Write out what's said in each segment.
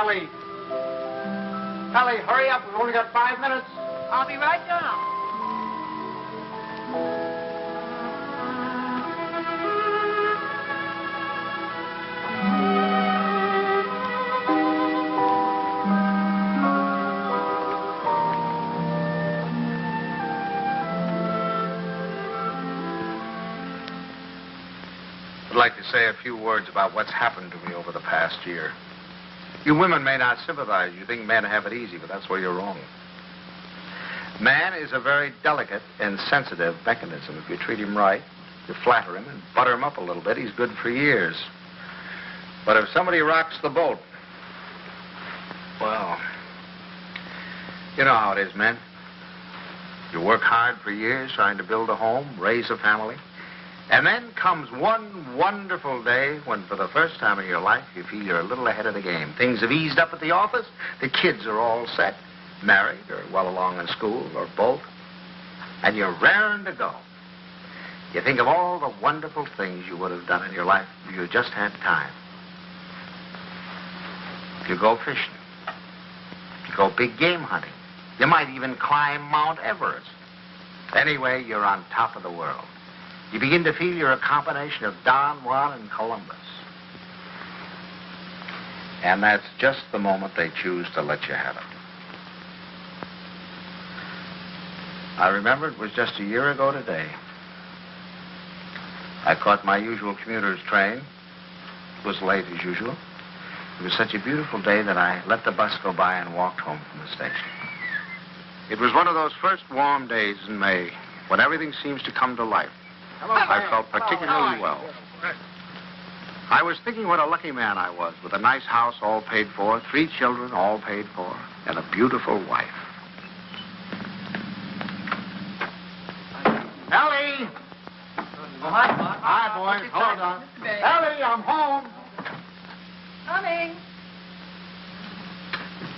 Ellie! Ellie, hurry up. We've only got 5 minutes. I'll be right down. I'd like to say a few words about what's happened to me over the past year. You women may not sympathize. You think men have it easy, but that's where you're wrong. Man is a very delicate and sensitive mechanism. If you treat him right, you flatter him and butter him up a little bit, he's good for years. But if somebody rocks the boat, well, you know how it is, men. You work hard for years trying to build a home, raise a family. And then comes one wonderful day when, for the first time in your life, you feel you're a little ahead of the game. Things have eased up at the office. The kids are all set, married or well along in school or both. And you're raring to go. You think of all the wonderful things you would have done in your life if you just had time. You go fishing. You go big game hunting. You might even climb Mount Everest. Anyway, you're on top of the world. You begin to feel you're a combination of Don Juan and Columbus. And that's just the moment they choose to let you have it. I remember it was just a year ago today. I caught my usual commuter's train. It was late as usual. It was such a beautiful day that I let the bus go by and walked home from the station. It was one of those first warm days in May when everything seems to come to life. I felt particularly well. I was thinking what a lucky man I was, with a nice house all paid for, 3 children all paid for, and a beautiful wife. Ellie! Oh, hi, Bob. Hi, boys. Hold on. Ellie, I'm home. Coming.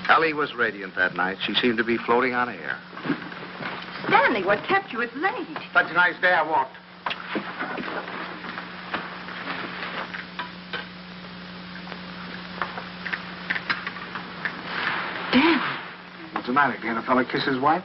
Ellie was radiant that night. She seemed to be floating on air. Stanley, what kept you? It's late. Such a nice day I walked. Stanley. What's the matter? Can't a fella kiss his wife?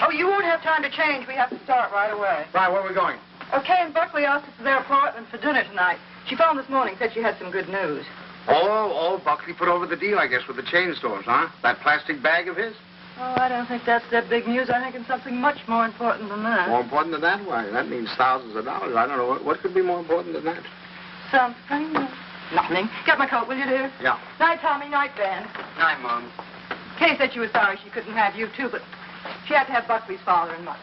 Oh, you won't have time to change. We have to start right away. Right, where are we going? Okay, and Buckley asked us to their apartment for dinner tonight. She phoned this morning, said she had some good news. Oh, Buckley put over the deal, I guess, with the chain stores, huh? That plastic bag of his? Oh, I don't think that's that big news. I think it's something much more important than that. More important than that? Why, that means thousands of dollars. I don't know. What could be more important than that? Something? Nothing. Get my coat, will you, dear? Yeah. Night, Tommy. Night, Ben. Night, Mom. Kay said she was sorry she couldn't have you, too, but she had to have Buckley's father and mother.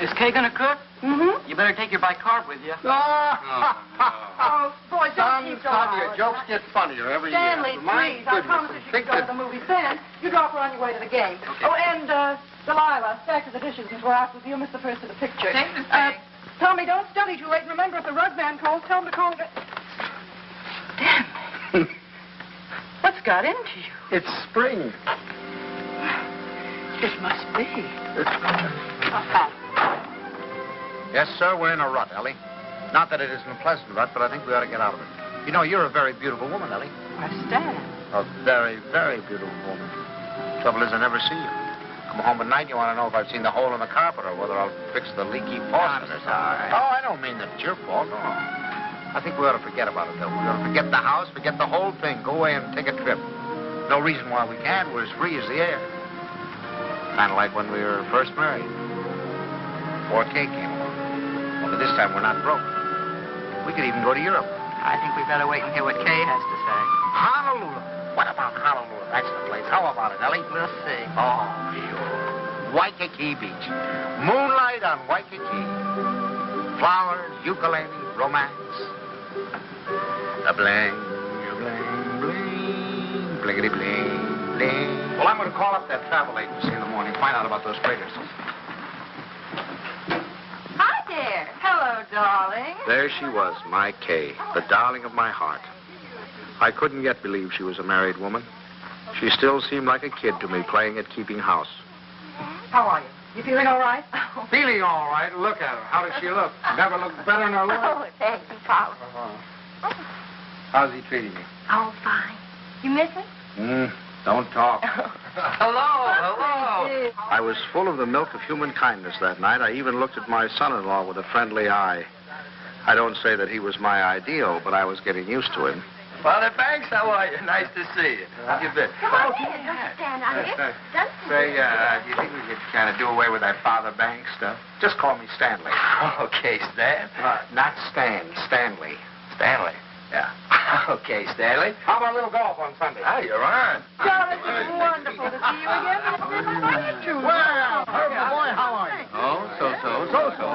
Is Kay gonna cook? Mm-hmm. You better take your bicarb with you. Oh, boy, don't keep going. Your jokes get funnier every Stanley, year. My please. I goodness, promise you should go to the movies. Ben, you drop her on your way to the game. Okay. Oh, and, Delilah, stack of the dishes into her office. You'll miss the first of the picture. Thanks, Miss Kay. Tommy, don't study too late. Remember, if the rug man calls, tell him to call again. Damn. What's got into you? It's spring. It must be. Yes, sir, we're in a rut, Ellie. Not that it isn't a pleasant rut, but I think we ought to get out of it. You know, you're a very beautiful woman, Ellie. Why, Stan. A very, very beautiful woman. Trouble is, I never see you. Come home at night, you want to know if I've seen the hole in the carpet or whether I'll fix the leaky faucet or something. Oh, I don't mean that it's your fault, no. I think we ought to forget about it, though. We ought to forget the house, forget the whole thing. Go away and take a trip. No reason why we can't. We're as free as the air. Kind of like when we were first married. Before Kay came along. Only this time we're not broke. We could even go to Europe. I think we better wait and hear what Kay has to say. Honolulu. What about Honolulu? That's the place. How about it, Ellie? We'll see. Oh, sure. Waikiki Beach. Moonlight on Waikiki. Flowers, ukulele, romance. A bling, bling, bling, blinkety bling, bling. Well, I'm going to call up that travel agency in the morning, find out about those freighters. Hi there. Hello, darling. There she was, my Kay, the darling of my heart. I couldn't yet believe she was a married woman. She still seemed like a kid to me, playing at keeping house. How are you? You feeling all right? Feeling all right. Look at her. How does she look? Never looked better in her life. Oh, thank you, Paul. How's he treating you? Oh, fine. You miss him? Don't talk. Hello. I was full of the milk of human kindness that night. I even looked at my son-in-law with a friendly eye. I don't say that he was my ideal, but I was getting used to him. Father Banks, how are you? Nice to see you. How you been? Come on in. Don't stand out here. Say, do you think we could kind of do away with that Father Banks stuff? Just call me Stanley. Okay, Stan. Not Stan, Stanley. Stanley. Yeah. Okay, Stanley. How about a little golf on Sunday? Ah, you're on. Charlie, it's wonderful to see you again, Mr. Well, Herbert, boy, how are you? Oh, so.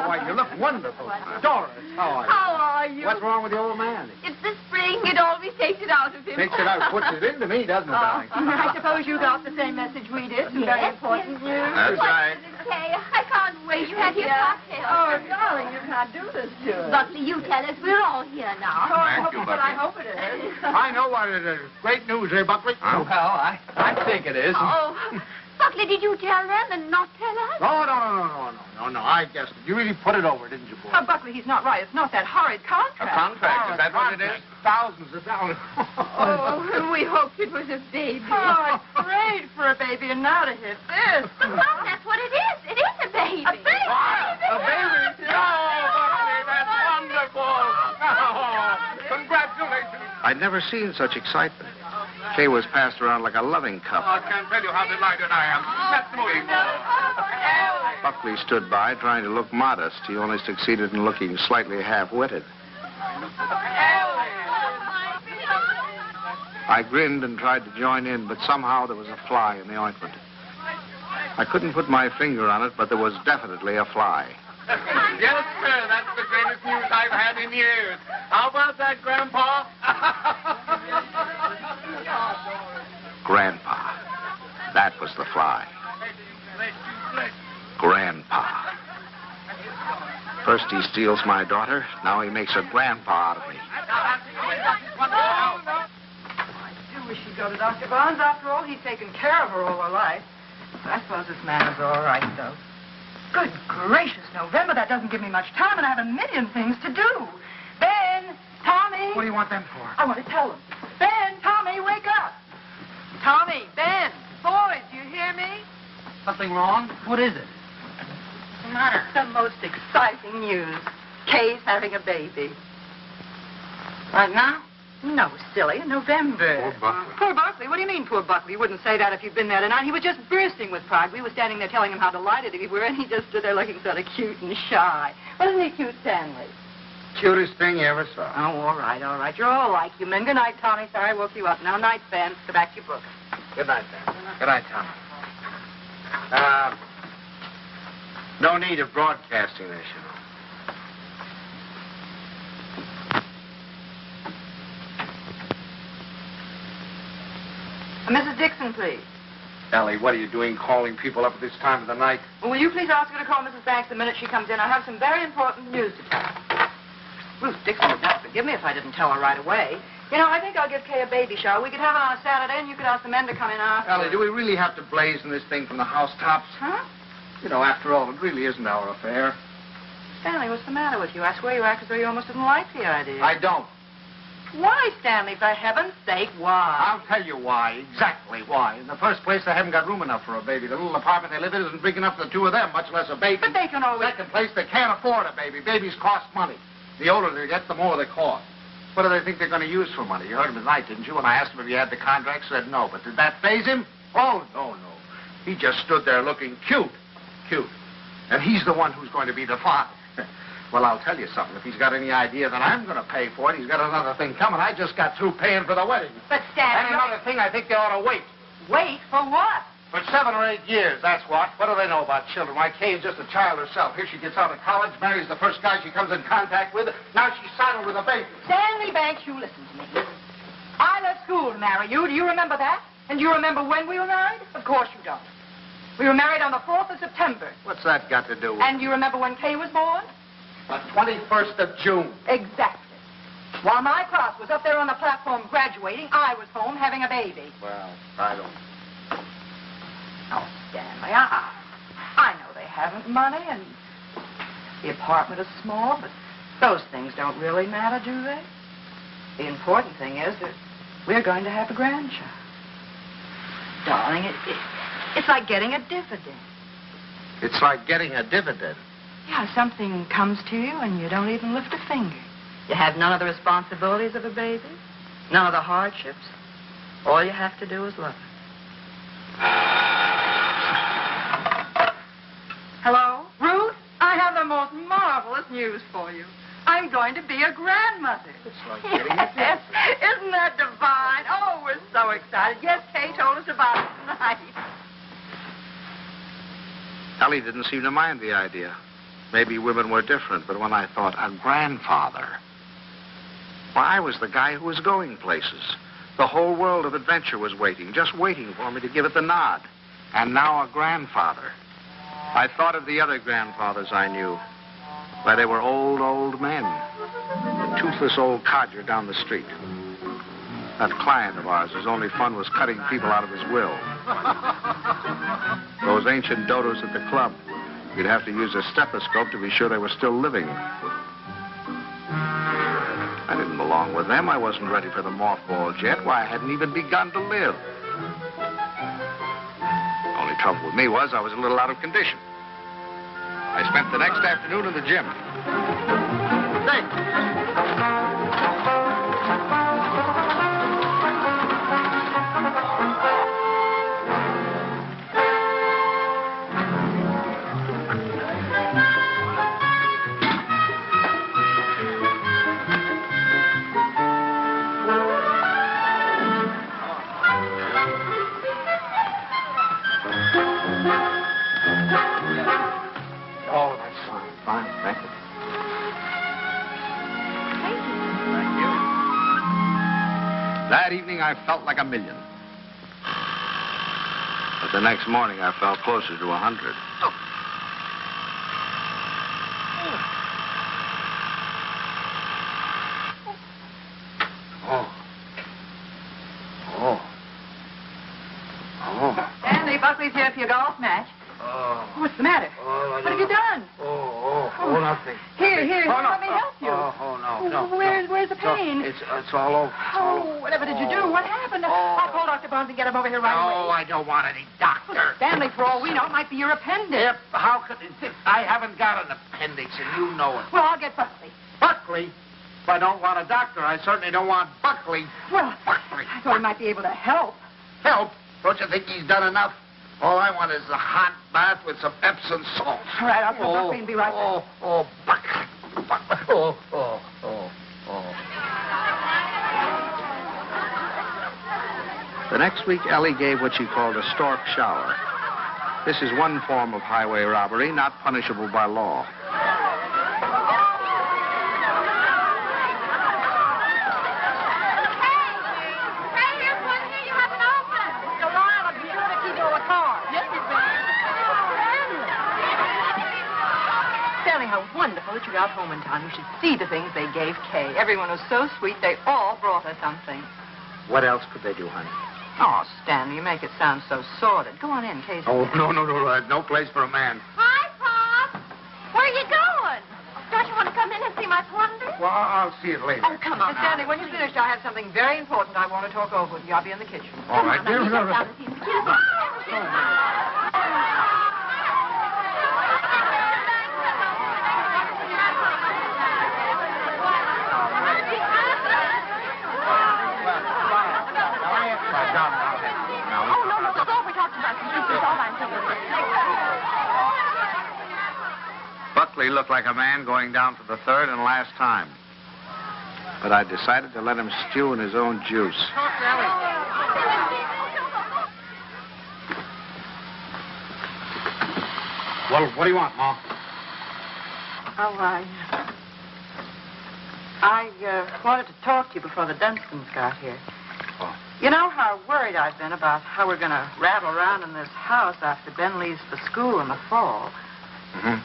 Why, you look wonderful. Doris, how are you? How are you? What's wrong with the old man? It's the spring. It always takes it out of him. Takes it out, puts it into me, doesn't it, darling? I suppose you got the same message we did. Some very important news. That's right. Kay, I can't wait. You had your cocktail. Oh, darling, you can't do this to us. Buckley, you tell us. We're all here now. Thank you, But I Bucky. hope it is. I know what it is. Great news, eh, Buckley? Well, I think it is. Oh, Buckley, did you tell them and not tell us? No. I guessed it. You really put it over, didn't you, boy? Oh, Buckley, he's not right. It's not that horrid contract. A contract, is that what it is? Thousands of dollars. Oh, we hoped it was a baby. Oh, I prayed for a baby, and now to hit this. Well, that's what it is. It is a baby. A baby? A baby? No, Bucky, that's wonderful. Congratulations. I'd never seen such excitement. Kay was passed around like a loving cup. I can't tell you how delighted I am. Let's move. Buckley stood by, trying to look modest. He only succeeded in looking slightly half-witted. I grinned and tried to join in, but somehow there was a fly in the ointment. I couldn't put my finger on it, but there was definitely a fly. Yes, sir. That's the greatest news I've had in years. How about that, Grandpa? Grandpa. That was the fly. Grandpa. First he steals my daughter, now he makes a grandpa out of me. I do wish she'd go to Dr. Barnes. After all, he's taken care of her all her life. I suppose this man is all right, though. Good gracious, November. That doesn't give me much time, and I have a million things to do. Ben, Tommy. What do you want them for? I want to tell them. Ben, Tommy, wake up. Tommy, Ben, boys, do you hear me? Something wrong? What is it? What's the matter? The most exciting news. Kay's having a baby. Right now? No, silly, in November. Poor Buckley. Poor Buckley? What do you mean, poor Buckley? You wouldn't say that if you'd been there tonight. He was just bursting with pride. We were standing there telling him how delighted we were, and he just stood there looking sort of cute and shy. Wasn't he cute, Stanley? Cutest thing you ever saw. Oh, all right. You're all like you men. Good night, Tommy. Sorry I woke you up. Now, night, Ben. Go back to your book. Good night, Ben. Good night, Tom. No need of broadcasting this, you know. Mrs. Dixon, please. Ellie, what are you doing calling people up at this time of the night? Well, will you please ask her to call Mrs. Banks the minute she comes in? I have some very important news to tell her. Ruth Dixon would never forgive me if I didn't tell her right away. You know, I think I'll give Kay a baby shower. We could have it on a Saturday, and you could ask the men to come in after. Ellie, do we really have to blazon this thing from the housetops? Huh? You know, after all, it really isn't our affair. Stanley, what's the matter with you? I swear you act as though you almost didn't like the idea. I don't. Why, Stanley? For heaven's sake, why? I'll tell you why, exactly why. In the first place, they haven't got room enough for a baby. The little apartment they live in isn't big enough for the two of them, much less a baby. But they can always... Second place, they can't afford a baby. Babies cost money. The older they get, the more they cost. What do they think they're going to use for money? You heard him tonight, didn't you? When I asked him if he had the contract, said no. But did that faze him? Oh, no. He just stood there looking cute. And he's the one who's going to be the father. Well, I'll tell you something. If he's got any idea that I'm going to pay for it, he's got another thing coming. I just got through paying for the wedding. But, And Stanley... another thing, I think they ought to wait. Wait for what? For 7 or 8 years, that's what. What do they know about children? Why, Kay is just a child herself. Here she gets out of college, marries the first guy she comes in contact with. Now she's saddled with a baby. Stanley Banks, you listen to me. I left school to marry you. Do you remember that? And do you remember when we were married? Of course you don't. We were married on the 4th of September. What's that got to do with And do you remember when Kay was born? the 21st of June? Exactly. While my class was up there on the platform graduating, I was home having a baby. Well, I don't... Oh, Stanley, I know they haven't money, and the apartment is small, but those things don't really matter, do they? The important thing is that we're going to have a grandchild. Darling, it's like getting a dividend. It's like getting a dividend. Yeah, something comes to you and you don't even lift a finger. You have none of the responsibilities of a baby, none of the hardships. All you have to do is love it. Hello? Ruth, I have the most marvelous news for you. I'm going to be a grandmother. It's like getting a dividend. Isn't that divine? Oh, we're so excited. Yes, Kay told us about it tonight. Ellie didn't seem to mind the idea. Maybe women were different, but when I thought a grandfather, why, I was the guy who was going places. The whole world of adventure was waiting, just waiting for me to give it the nod. And now a grandfather. I thought of the other grandfathers I knew. Why, they were old men. A toothless old codger down the street. That client of ours, whose only fun was cutting people out of his will. Those ancient dodos at the club. You'd have to use a stethoscope to be sure they were still living. I didn't belong with them. I wasn't ready for the mothballs yet. Why, I hadn't even begun to live. Only trouble with me was I was a little out of condition. I spent the next afternoon in the gym. That evening, I felt like $1 million. But the next morning, I felt closer to 100. Stanley, Buckley's here for your golf match. What's the matter? What have you done? Nothing. Here, let me help you. No. Where's the pain? It's all over. Whatever did you do? What happened? I'll call Dr. Barnes and get him over here right away. No, I don't want any doctor. Stanley, for all we know, it might be your appendix. Yep, how could it? I haven't got an appendix, and you know it. Well, I'll get Buckley. Buckley? If I don't want a doctor, I certainly don't want Buckley. Well, Buckley. I thought he might be able to help. Help? Don't you think he's done enough? All I want is a hot bath with some Epsom salt. All right, I'll call Buckley and be right back. Buckley. The next week, Ellie gave what she called a stork shower. This is one form of highway robbery, not punishable by law. How wonderful that you got home in time. You should see the things they gave Kay. Everyone was so sweet, they all brought her something. What else could they do, honey? Oh, Stanley, you make it sound so sordid. Go on in, Kay's No. No place for a man. Hi, Pop. Where are you going? Don't you want to come in and see my plunder? Well, I'll see you later. Oh, come on. Stanley, when you're finished, I have something very important I want to talk over with you. I'll be in the kitchen. All right. Come on, now, you get down and see the Buckley looked like a man going down for the third and last time. But I decided to let him stew in his own juice. Well, what do you want, Mom? Oh, I wanted to talk to you before the Dunstans got here. Oh. You know how worried I've been about how we're going to rattle around in this house after Ben leaves for school in the fall. Mm-hmm.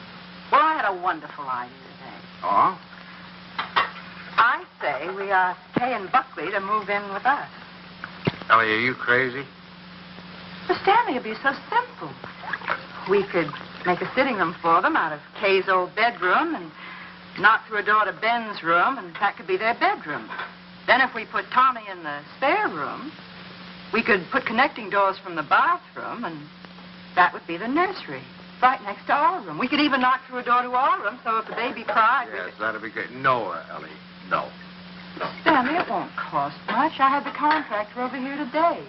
Well, I had a wonderful idea today. Oh? I say we ask Kay and Buckley to move in with us. Ellie, are you crazy? But Stanley, it'd be so simple. We could make a sitting room for them out of Kay's old bedroom and knock through a door to Ben's room, and that could be their bedroom. Then if we put Tommy in the spare room, we could put connecting doors from the bathroom, and that would be the nursery, right next to our room. We could even knock through a door to our room, so if the baby cried... Yes, that'd be great. No, Ellie, no. Stanley, it won't cost much. I had the contractor over here today.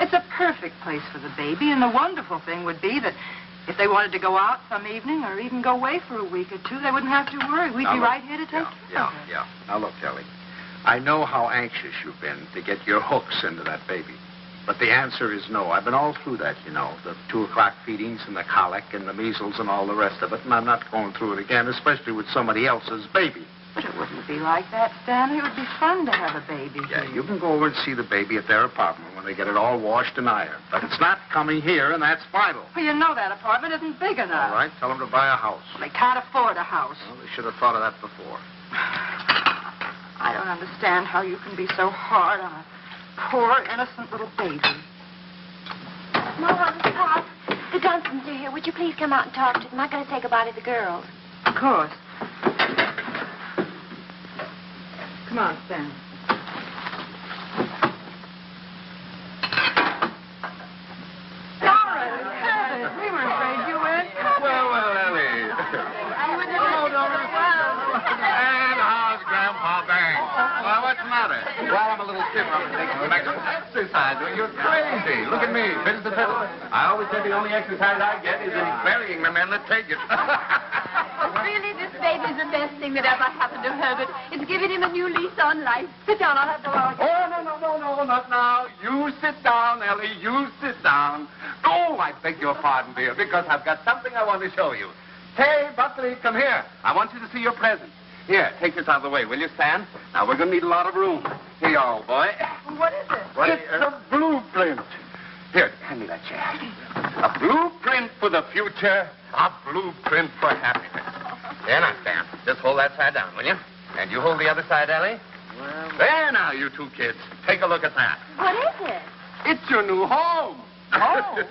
It's a perfect place for the baby, and the wonderful thing would be that if they wanted to go out some evening or even go away for a week or two, they wouldn't have to worry. We'd be right here to take care of it. Yeah. Now, look, Ellie, I know how anxious you've been to get your hooks into that baby. But the answer is no. I've been all through that, you know, the 2 o'clock feedings and the colic and the measles and all the rest of it, and I'm not going through it again, especially with somebody else's baby. But it wouldn't be like that, Stanley. It would be fun to have a baby Yeah, here. you can go over and see the baby at their apartment when they get it all washed and ironed. But it's not coming here, and that's final. Well, you know that apartment isn't big enough. All right, tell them to buy a house. They can't afford a house. Well, they should have thought of that before. I don't understand how you can be so hard on a poor, innocent little baby. Mom, Pop, the Dunstans are here. Would you please come out and talk to them? I'm going to say goodbye to the girls. Of course. Come on, Stan. We were afraid you went. Well, Ellie. And how's Grandpa Banks? Well, what's the matter? Well, I'm a little stiff. I'm taking some exercise. You're crazy. Look at me. Fit as a fiddle. I always said the only exercise I get is in burying the men that take it. Really, this baby's the best thing that ever happened to Herbert. It's giving him a new lease on life. Sit down. I'll have the log. Oh, no, not now. You sit down, Ellie. You sit down. Oh, I beg your pardon, dear, because I've got something I want to show you. Hey, Buckley, come here. I want you to see your present. Here, take this out of the way, will you, Stan? Now, we're going to need a lot of room. Here you are, old boy. What is it? It's a blueprint. Here, hand me that chair. A blueprint for the future. A blueprint for happiness. There now, Stan. Just hold that side down, will you? And you hold the other side, Ellie. Well, there now, you two kids. Take a look at that. What is it? It's your new home. Oh.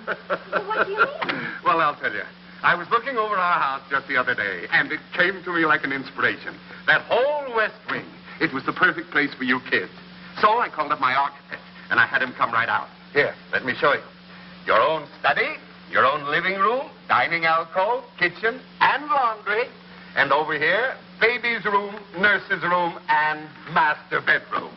Well, what do you mean? Well, I'll tell you. I was looking over our house just the other day, and it came to me like an inspiration. That whole west wing, it was the perfect place for you kids. So I called up my architect, and I had him come right out. Here, let me show you. Your own study, your own living room, dining alcove, kitchen, and laundry. And over here, baby's room, nurse's room, and master bedroom.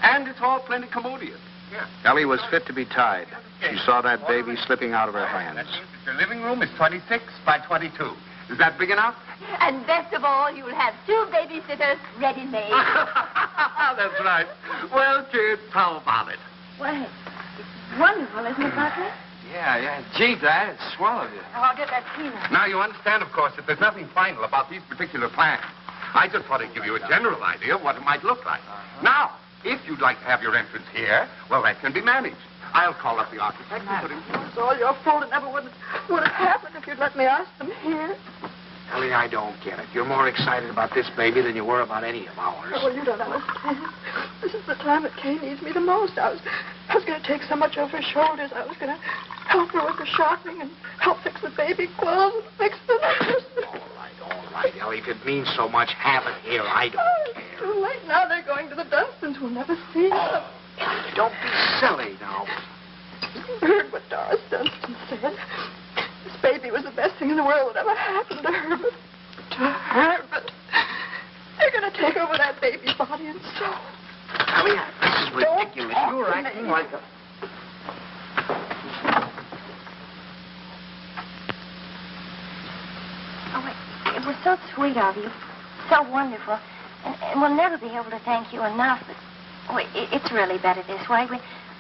And it's all plenty commodious. Yeah. Ellie was fit to be tied. She saw that baby slipping out of her hands. That means that your living room is 26 by 22. Is that big enough? And best of all, you'll have 2 babysitters ready-made. That's right. Well, kids, how about it? Well, it's wonderful, isn't it, Buckley? Yeah. Gee, Dad, it's swell of you. Oh, I'll get that peanut. Now, you understand, of course, that there's nothing final about these particular plans. I just thought I'd give you a general idea of what it might look like. Now, if you'd like to have your entrance here, well, that can be managed. I'll call up the architect and put him... It's all your fault. It never would have happened if you'd let me ask them here. Ellie, I don't get it. You're more excited about this baby than you were about any of ours. Oh, well, you don't understand. This is the time that Kay needs me the most. I was going to take so much off her shoulders. I was going to help her with the shopping and help fix the baby clothes and fix the nurse. All right, Ellie. If it means so much, have it here. I don't care. It's too late now. They're going to the Dunstans. We'll never see them. Don't be silly now. You heard what Doris Dunstan said. This baby was the best thing in the world that ever happened to Herbert. To Herbert. They're going to take over that baby's body and soul. Ellie, this is ridiculous. You're acting like a... Oh, it was so sweet of you. So wonderful. And we'll never be able to thank you enough, but it's really better this way.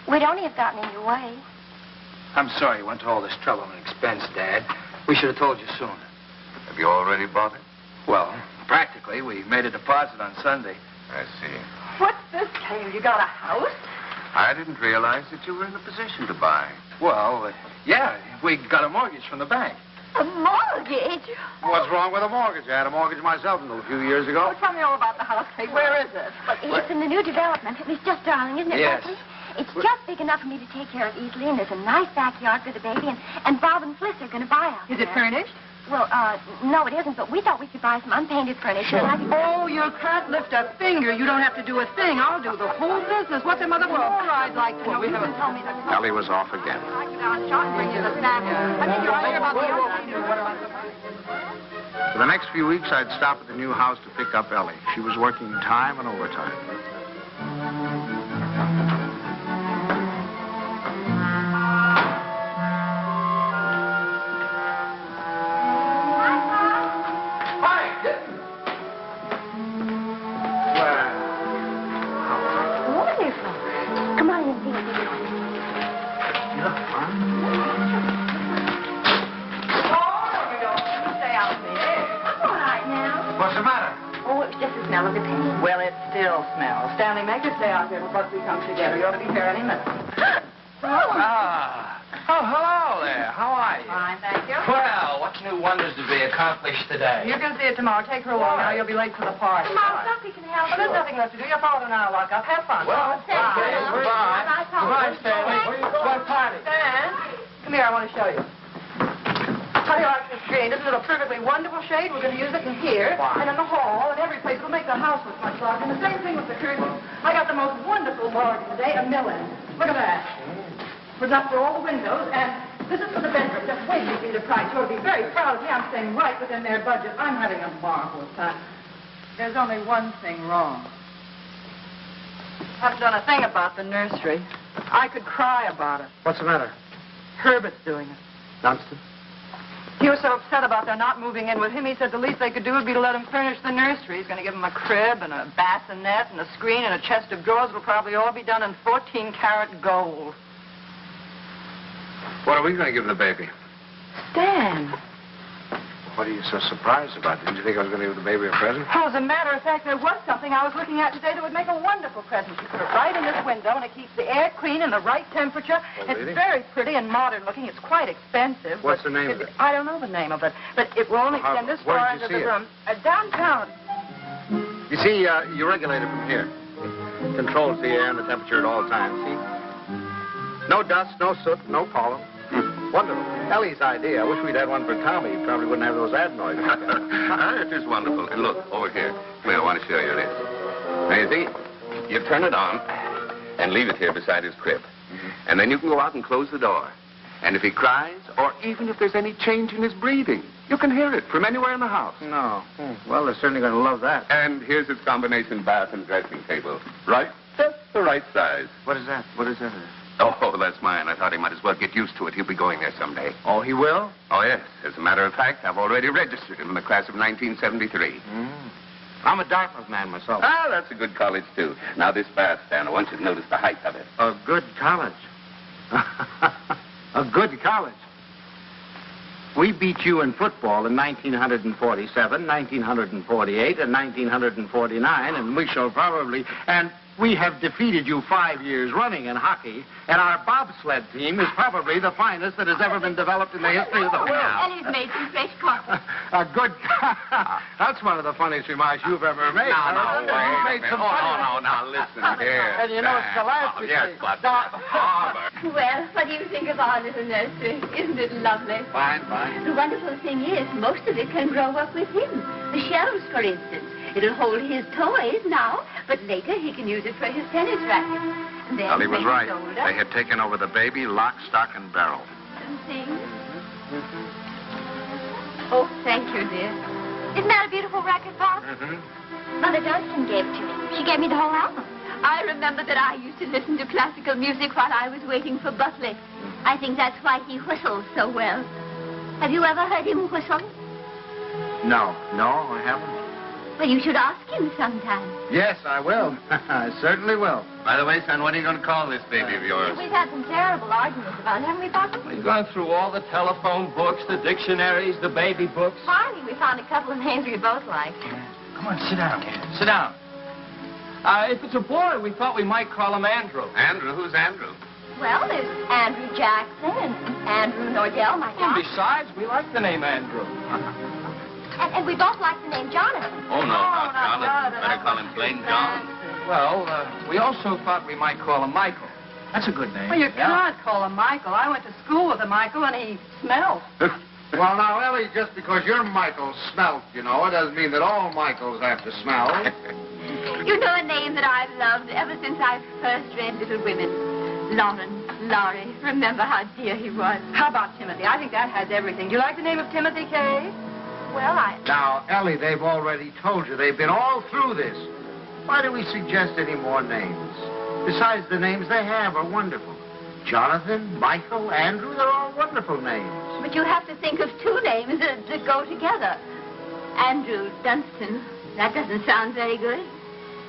We'd only have gotten in your way. I'm sorry you went to all this trouble and expense, Dad. We should have told you sooner. Have you already bought it? Well, practically. We made a deposit on Sunday. I see. What's this, Kay? You got a house? I didn't realize that you were in a position to buy. Well, yeah, we got a mortgage from the bank. A mortgage? What's wrong with a mortgage? I had a mortgage myself until a few years ago. Oh, tell me all about the house, Kay. Where is it? It's in the new development. It's just darling, isn't it, Yes. Buckley? It's just big enough for me to take care of easily, and there's a nice backyard for the baby, and Bob and Fliss are going to buy out Is it there. furnished? Well, no, it isn't, but we thought we could buy some unpainted furniture. Sure. Oh, you can't lift a finger. You don't have to do a thing. I'll do the whole business. What them other more I'd like to know. You haven't told me that. Ellie was off again. I could out shot and bring you the snack. I think you're right about the For the next few weeks, I'd stop at the new house to pick up Ellie. She was working time and overtime. Well, it still smells. Stanley, make your stay out here before we come together. You ought to be here any minute. Oh, hello there. How are you? Fine, thank you. Well, what new wonders did we accomplish today? You can see it tomorrow. Take her along now. You'll be late for the party. Mom, Duffy can help Well, there's nothing left to do. Your father and I will lock up. Have fun. Well, Say, goodbye. Goodbye, Stanley. Where you going? What party? Stan, come here. I want to show you. How do you like this shade? Isn't it a perfectly wonderful shade? We're going to use it in here and in the hall and every place. We'll make the house look much larger. And the same thing with the curtains. I got the most wonderful bargain today, a million. Look at that. It was up for all the windows, and this is for the bedroom. Just wait till you see the price. You ought to be very proud of me. I'm staying right within their budget. I'm having a marvelous time. There's only one thing wrong. I haven't done a thing about the nursery. I could cry about it. What's the matter? Herbert's doing it. Dunstan? He was so upset about their not moving in with him, he said the least they could do would be to let him furnish the nursery. He's going to give him a crib and a bassinet and a screen and a chest of drawers. It'll probably all be done in 14-karat gold. What are we going to give the baby? Stan. What are you so surprised about? Didn't you think I was going to give the baby a present? Oh, as a matter of fact, there was something I was looking at today that would make a wonderful present. You put it right in this window, and it keeps the air clean and the right temperature. Oh, it's really? very pretty and modern looking. It's quite expensive. What's but the name of it? I don't know the name of it, but it will only extend this Where far did you into the see it? room. Downtown. You see, you regulate it from here. It controls the air and the temperature at all times, see? No dust, no soot, no pollen. Wonderful. Ellie's idea. I wish we'd had one for Tommy. He probably wouldn't have those ad noises. It is wonderful. And look, over here. Come here, I want to show you this. Now, you see, you turn it on and leave it here beside his crib. And then you can go out and close the door. And if he cries, or even if there's any change in his breathing, you can hear it from anywhere in the house. No. Well, they're certainly going to love that. And here's its combination bath and dressing table. Right? Just the right size. What is that? What is that? Oh, that's mine. I thought he might as well get used to it. He'll be going there someday. Oh, he will? Oh, yes. As a matter of fact, I've already registered him in the class of 1973. I'm a Dartmouth man myself. Ah, that's a good college, too. Now, this bath stand, I want you to notice the height of it. A good college. A good college. We beat you in football in 1947, 1948, and 1949, and we shall probably... And we have defeated you 5 years running in hockey, and our bobsled team is probably the finest that has ever been developed in the history of the world. And he's made some fresh coffee. A good... That's one of the funniest remarks you've ever made. No, wait You've a made minute. some Oh, no, listen here. And you know, it's the last we Yes, say. but Barbara. Well, what do you think of our little nursery? Isn't it lovely? Fine, fine. The wonderful thing is, most of it can grow up with him. The shelves, for instance. It'll hold his toys now, but later he can use it for his tennis racket. Then Well, he was when right. he's older, They had taken over the baby, lock, stock, and barrel. and things. Oh, thank you, dear. Isn't that a beautiful racket, Bob? Mother Dunstan gave it to me. She gave me the whole album. I remember that I used to listen to classical music while I was waiting for Buckley. I think that's why he whistles so well. Have you ever heard him whistle? No, I haven't. Well, you should ask him sometime. Yes, I will. I certainly will. By the way, son, what are you going to call this baby of yours? We've had some terrible arguments about it, haven't we, Papa? We've gone through all the telephone books, the dictionaries, the baby books. Finally, we found a couple of names we both liked. Come on, sit down, kid. Sit down. If it's a boy, we thought we might call him Andrew. Andrew? Who's Andrew? Well, there's Andrew Jackson and Andrew Nordell, my And dad. besides, we like the name Andrew. And we both like the name Jonathan. Oh, no, not Jonathan. Jonathan. Better call him plain John. Well, we also thought we might call him Michael. That's a good name. Well, you can't call him Michael. I went to school with a Michael, and he smells. Well, now, Ellie, just because you're Michael Smelt, you know, it doesn't mean that all Michaels have to smell. You know a name that I've loved ever since I first read Little Women. Laurie. Remember how dear he was. How about Timothy? I think that has everything. Do you like the name of Timothy, Kay? Well, Now, Ellie, they've already told you. They've been all through this. Why do we suggest any more names? Besides, the names they have are wonderful. Jonathan, Michael, Andrew, they're all wonderful names. But you have to think of two names that go together. Andrew Dunstan. That doesn't sound very good.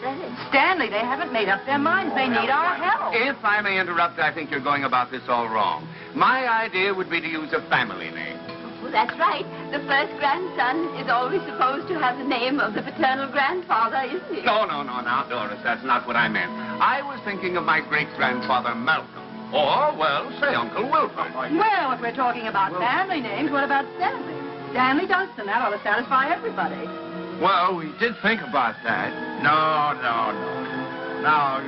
Does it? Stanley, they haven't made up their minds. They need our help. If I may interrupt, I think you're going about this all wrong. My idea would be to use a family name. Well, that's right. The first grandson is always supposed to have the name of the paternal grandfather, isn't he? No, now, Doris, that's not what I meant. I was thinking of my great-grandfather Malcolm. Or, well, say Uncle Wilford. Well, if we're talking about family names, what about Stanley? Stanley Dunstan. That ought to satisfy everybody. Well, we did think about that. No. Now,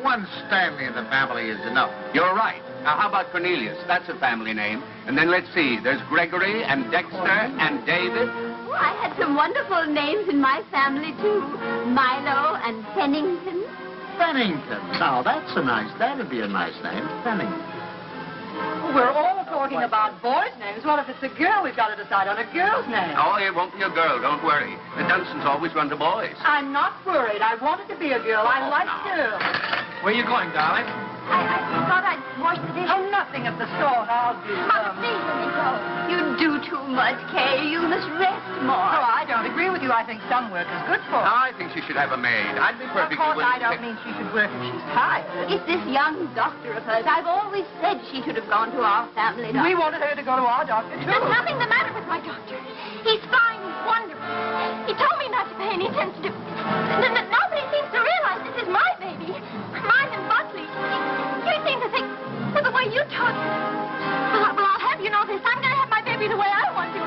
one Stanley in the family is enough. You're right. Now, how about Cornelius? That's a family name. And then let's see. There's Gregory and Dexter and David. Oh, I had some wonderful names in my family, too. Milo and Pennington. Pennington. Now, that'd be a nice name, Pennington. We're all talking about boys' names. What if it's a girl? We've got to decide on a girl's name. Oh, it won't be a girl. Don't worry. The Dunstans always run to boys. I'm not worried. I wanted to be a girl. I like girls. Where are you going, darling? I thought I'd wash the dishes. Oh, nothing of the sort. I'll do Mother, please let me go. You do too much, Kay. You must rest more. Oh, I don't agree with you. I think some work is good for her. I think she should have a maid. I'd be Of perfectly course, willing I don't mean she should work if she's tired. It's this young doctor of hers. I've always said she should have gone to our family doctor. We wanted her to go to our doctor, too. There's nothing the matter with my doctor. He's fine. He's wonderful. He told me not to pay any attention to... Nobody seems to realize this is my baby. Mine and Buckley. You seem to think that the way you talk... Well, I'll have you know this. I'm going to have my baby the way I want to.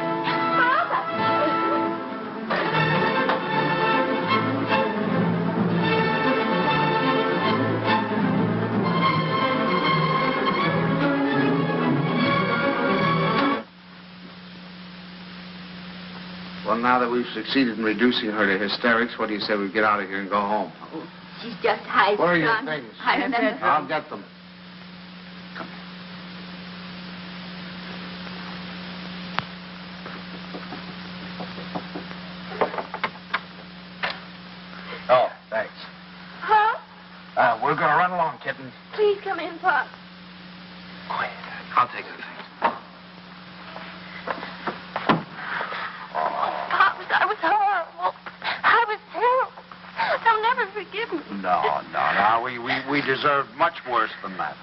Well, now that we've succeeded in reducing her to hysterics, what do you say we get out of here and go home? Oh, she's just high. Where are your things? I remember. I'll get them. Come. Oh, thanks. Huh? We're going to run along, kitten. Please come in, Pop. Quiet. I'll take the things. I was horrible. I was terrible. They'll never forgive me. No. We deserved much worse than that.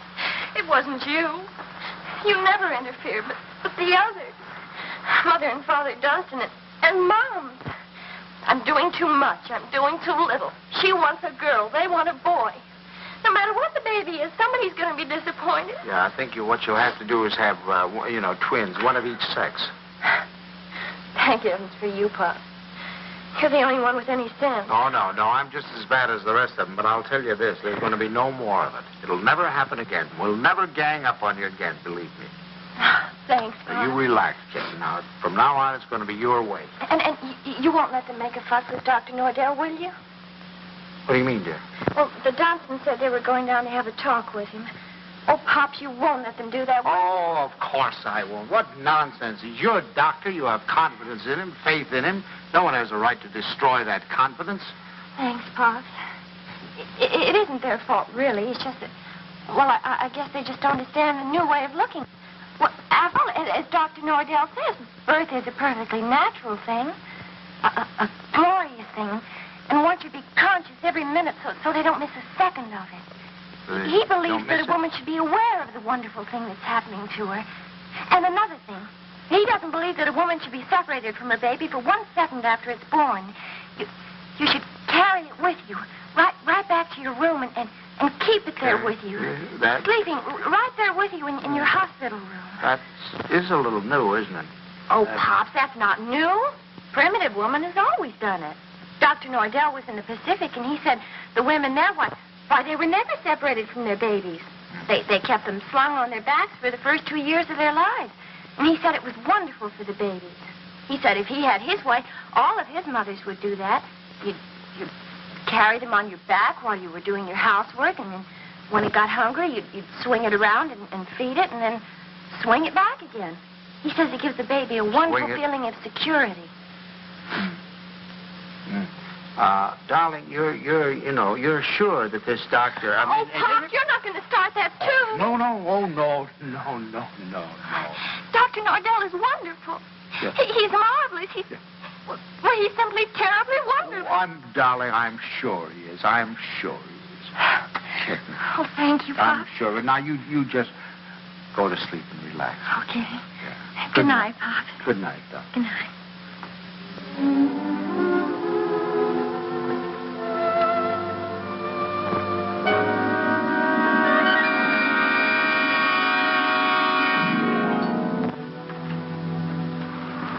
It wasn't you. You never interfered, but the others. Mother and Father Dunstan and Mom. I'm doing too much. I'm doing too little. She wants a girl. They want a boy. No matter what the baby is, somebody's going to be disappointed. Yeah, I think what you'll have to do is have, twins, one of each sex. Thank heavens for you, Pop. You're the only one with any sense. Oh, no. I'm just as bad as the rest of them, but I'll tell you this. There's going to be no more of it. It'll never happen again. We'll never gang up on you again, believe me. Thanks, Pop. You relax, kitten. Now, from now on, it's going to be your way. And you won't let them make a fuss with Dr. Nordell, will you? What do you mean, dear? Well, the Dunstans said they were going down to have a talk with him. Oh, Pops, you won't let them do that, will you? Oh, of course I won't. What nonsense. He's your doctor. You have confidence in him, faith in him. No one has a right to destroy that confidence. Thanks, Pops. It isn't their fault, really. It's just that, well, I guess they just don't understand the new way of looking. Well, after all, as Dr. Nordell says, birth is a perfectly natural thing, a glorious thing, and one should be conscious every minute so they don't miss a second of it. He believes that a woman should be aware of the wonderful thing that's happening to her. And another thing, he doesn't believe that a woman should be separated from her baby for 1 second after it's born. You should carry it with you, right back to your room and keep it there with you. Sleeping right there with you in your hospital room. That is a little new, isn't it? Oh, Pops, that's not new. Primitive woman has always done it. Dr. Nordell was in the Pacific, and he said the women there, why, they were never separated from their babies. They kept them slung on their backs for the first 2 years of their lives. And he said it was wonderful for the babies. He said if he had his way, all of his mothers would do that. You'd carry them on your back while you were doing your housework, and then when it got hungry, you'd swing it around and feed it, and then swing it back again. He says it gives the baby a wonderful feeling of security. Darling, you're sure that this doctor... Pop, you're not going to start that, too. No. Dr. Nordell is wonderful. Yeah. He's marvelous. He's simply terribly wonderful. Darling, I'm sure he is. I'm sure he is. Oh, thank you, Pop. I'm sure. Now, you just go to sleep and relax. Okay. Yeah. Good night, Pop. Good night, Doc. Good night.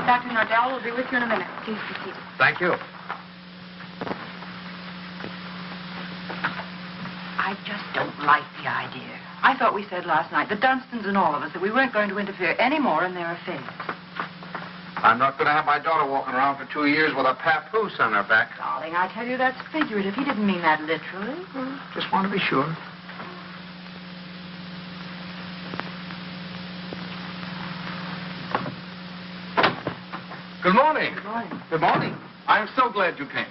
Dr. Nordell will be with you in a minute. Please be seated. Thank you. I just don't like the idea. I thought we said last night, the Dunstans and all of us, that we weren't going to interfere any more in their affairs. I'm not going to have my daughter walking around for 2 years with a papoose on her back. Darling, I tell you, that's figurative. He didn't mean that literally. Just want to be sure. Good morning. Good morning. Good morning. I'm so glad you came.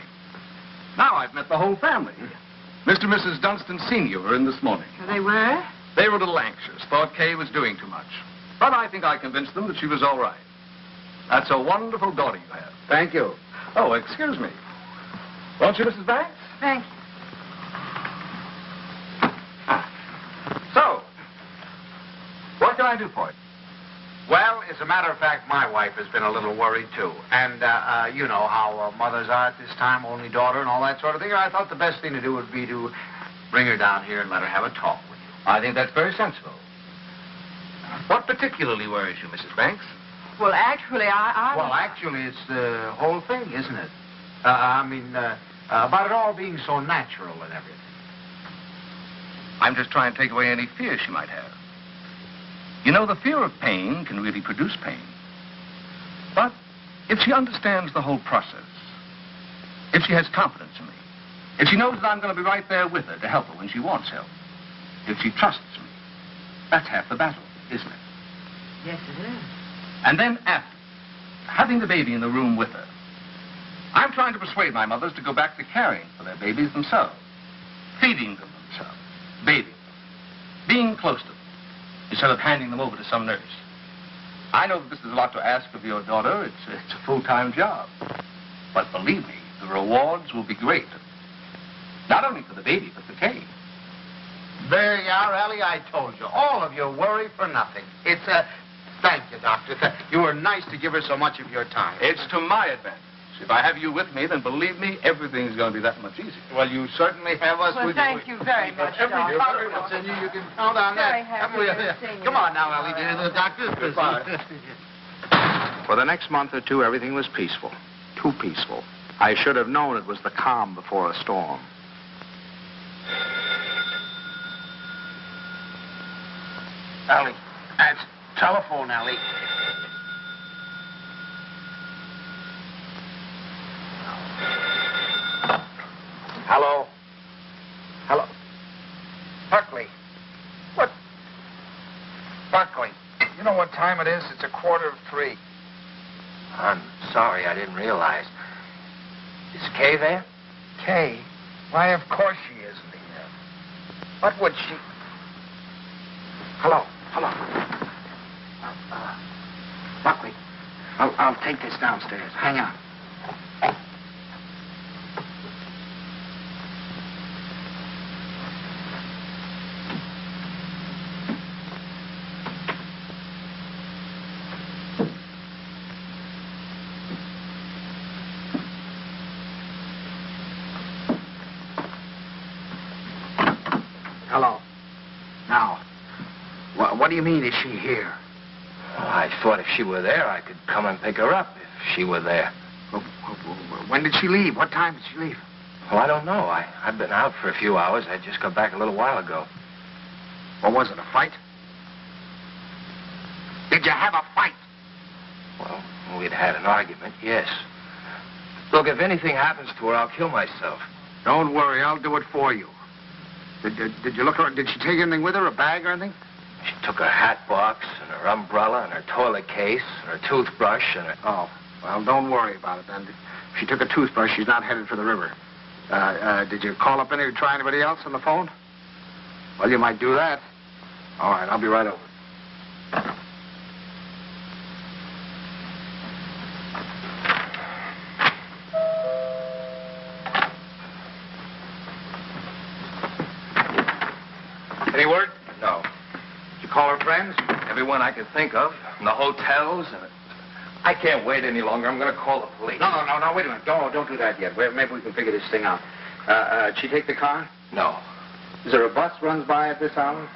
Now I've met the whole family. Mr. and Mrs. Dunstan Sr. were in this morning. They were? They were a little anxious, thought Kay was doing too much. But I think I convinced them that she was all right. That's a wonderful daughter you have. Thank you. Oh, excuse me. Won't you, Mrs. Banks? Thank you. So, what can I do for you? Well, as a matter of fact, my wife has been a little worried, too. And, you know how mothers are at this time, only daughter and all that sort of thing. I thought the best thing to do would be to bring her down here and let her have a talk with you. I think that's very sensible. What particularly worries you, Mrs. Banks? Well, actually, Well, actually, it's the whole thing, isn't it? About it all being so natural and everything. I'm just trying to take away any fear she might have. You know, the fear of pain can really produce pain. But if she understands the whole process, if she has confidence in me, if she knows that I'm going to be right there with her to help her when she wants help, if she trusts me, that's half the battle, isn't it? Yes, it is. And then after, having the baby in the room with her, I'm trying to persuade my mothers to go back to caring for their babies themselves, feeding them themselves, bathing them, being close to them, instead of handing them over to some nurse. I know that this is a lot to ask of your daughter. It's a full-time job. But believe me, the rewards will be great. Not only for the baby, but for Kay. There you are, Ellie. I told you. All of your worry for nothing. It's Thank you, Doctor. You were nice to give her so much of your time. It's to my advantage. If I have you with me, then believe me, everything's going to be that much easier. Well, you certainly have us Well, with thank you very much, Every Doctor. confidence in you, you can count on Very that. happy to see you. Come on now, Ellie, dear. The doctor's busy. For the next month or two, everything was peaceful. Too peaceful. I should have known it was the calm before a storm. Ellie, that's telephone, Ellie. Hello? Hello? Buckley. What? Buckley, you know what time it is? It's 3:15. I'm sorry, I didn't realize. Is Kay there? Kay? Why, of course she isn't here. What would she... Hello? Buckley, I'll take this downstairs. Hang on. Hello. Now, what do you mean, is she here? Well, I thought if she were there, I could come and pick her up if she were there. When did she leave? What time did she leave? Well, I don't know. I've been out for a few hours. I just got back a little while ago. What was it, a fight? Did you have a fight? we'd had an argument, yes. Look, if anything happens to her, I'll kill myself. Don't worry, I'll do it for you. Did you look her? Did she take anything with her, a bag or anything? She took her hat box and her umbrella and her toilet case and her toothbrush and her... Oh, well, don't worry about it then. If she took a toothbrush, she's not headed for the river. Did you call up try anybody else on the phone? Well, you might do that. All right, I'll be right over. Any word? No. Did you call her friends? Everyone I could think of. And the hotels and... I can't wait any longer. I'm going to call the police. No, wait a minute. Don't do that yet. Maybe we can figure this thing out. Did she take the car? No. Is there a bus runs by at this hour?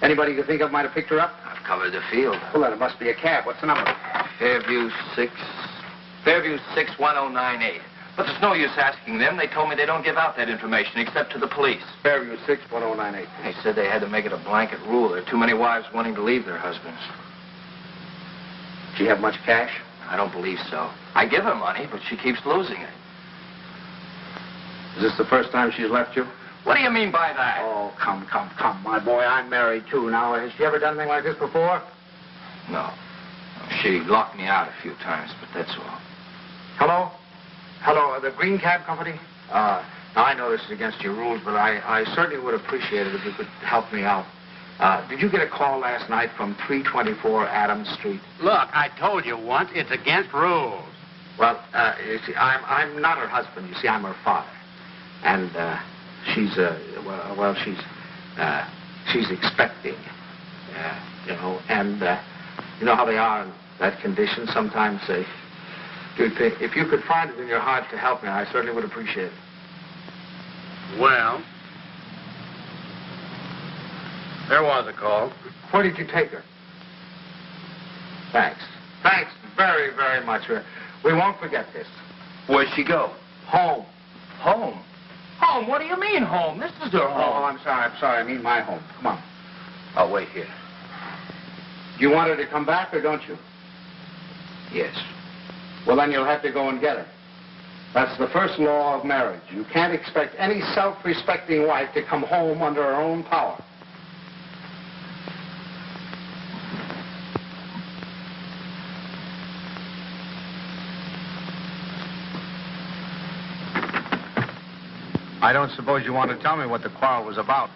Anybody you can think of might have picked her up? I've covered the field. Well, then it must be a cab. What's the number? Fairview 61098. But there's no use asking them. They told me they don't give out that information except to the police. Fairview 61098. They said they had to make it a blanket rule. There are too many wives wanting to leave their husbands. She have much cash? I don't believe so. I give her money, but she keeps losing it. Is this the first time she's left you? What do you mean by that? Oh, come, my boy. I'm married, too. Now, has she ever done anything like this before? No. She locked me out a few times, but that's all. Hello, the Green Cab Company? Now, I know this is against your rules, but I certainly would appreciate it if you could help me out. Did you get a call last night from 324 Adams Street? Look, I told you once, it's against rules. Well, you see, I'm not her husband. You see, I'm her father. And, she's expecting, and you know how they are in that condition. Sometimes if you could find it in your heart to help me, I certainly would appreciate it. Well, there was a call. Where did you take her? Thanks very, very much. We won't forget this. Where'd she go? Home. Home? Home? What do you mean, home? This is her home. Oh, I'm sorry. I mean my home. Come on. I'll wait here. You want her to come back, or don't you? Yes. Well, then you'll have to go and get her. That's the first law of marriage. You can't expect any self-respecting wife to come home under her own power. I don't suppose you want to tell me what the quarrel was about.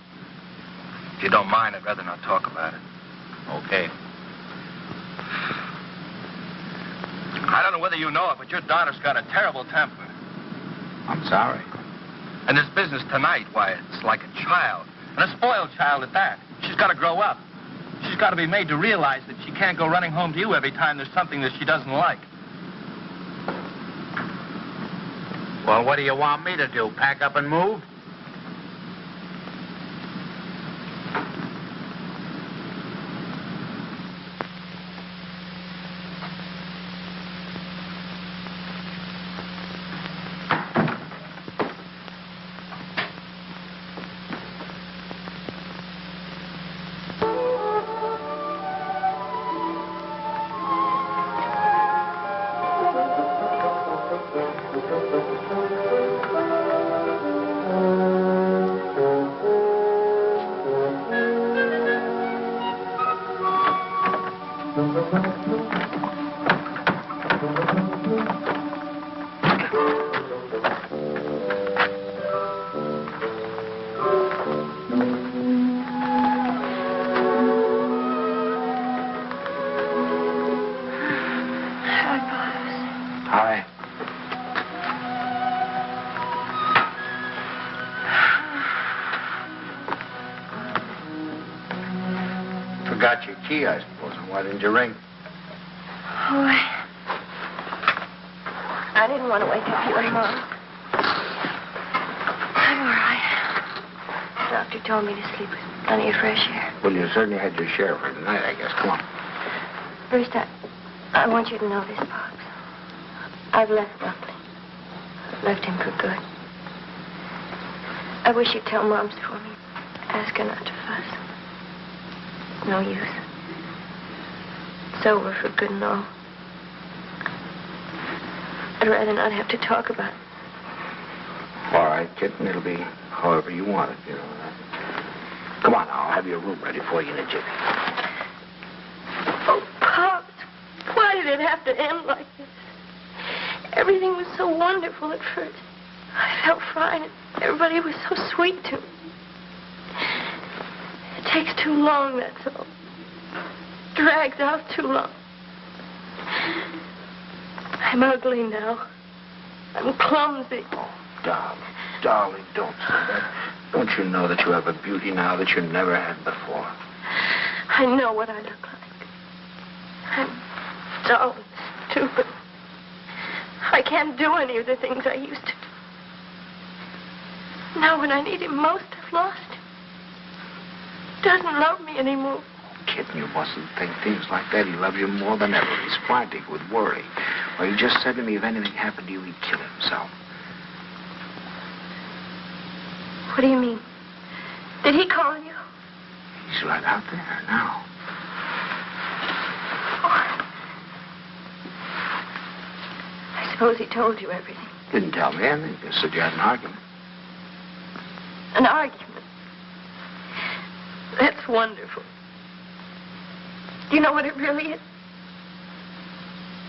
If you don't mind, I'd rather not talk about it. Okay. I don't know whether you know it, but your daughter's got a terrible temper. I'm sorry. And this business tonight, why, it's like a child. And a spoiled child at that. She's got to grow up. She's got to be made to realize that she can't go running home to you every time there's something that she doesn't like. Well, what do you want me to do? Pack up and move? Forgot your key, I suppose. Why didn't you ring? Oh, I didn't want to wake up you and Mom. I'm all right. The doctor told me to sleep with plenty of fresh air. Well, you certainly had your share for tonight, I guess. Come on. First, I want you to know this, Pops. I've left Buckley. I've left him for good. I wish you'd tell Moms for me. Ask her not to fuss. No use. It's over for good and all. I'd rather not have to talk about it. All right, kitten. It'll be however you want it, you know. Come on now. I'll have your room ready for you in a jiffy. Oh, Pops, why did it have to end like this? Everything was so wonderful at first. I felt fine. Everybody was so sweet to me. It takes too long, that's all. Drags out too long. I'm ugly now. I'm clumsy. Oh, darling, don't say that. Don't you know that you have a beauty now that you never had before? I know what I look like. I'm dull and stupid. I can't do any of the things I used to do. Now when I need him most, I've lost him. He doesn't love me anymore. Kitten, you mustn't think things like that. He loves you more than ever. He's frantic with worry. Well, he just said to me if anything happened to you, he'd kill himself. What do you mean? Did he call you? He's right out there now. I suppose he told you everything. Didn't tell me anything. Just said you had an argument. An argument? That's wonderful. Do you know what it really is?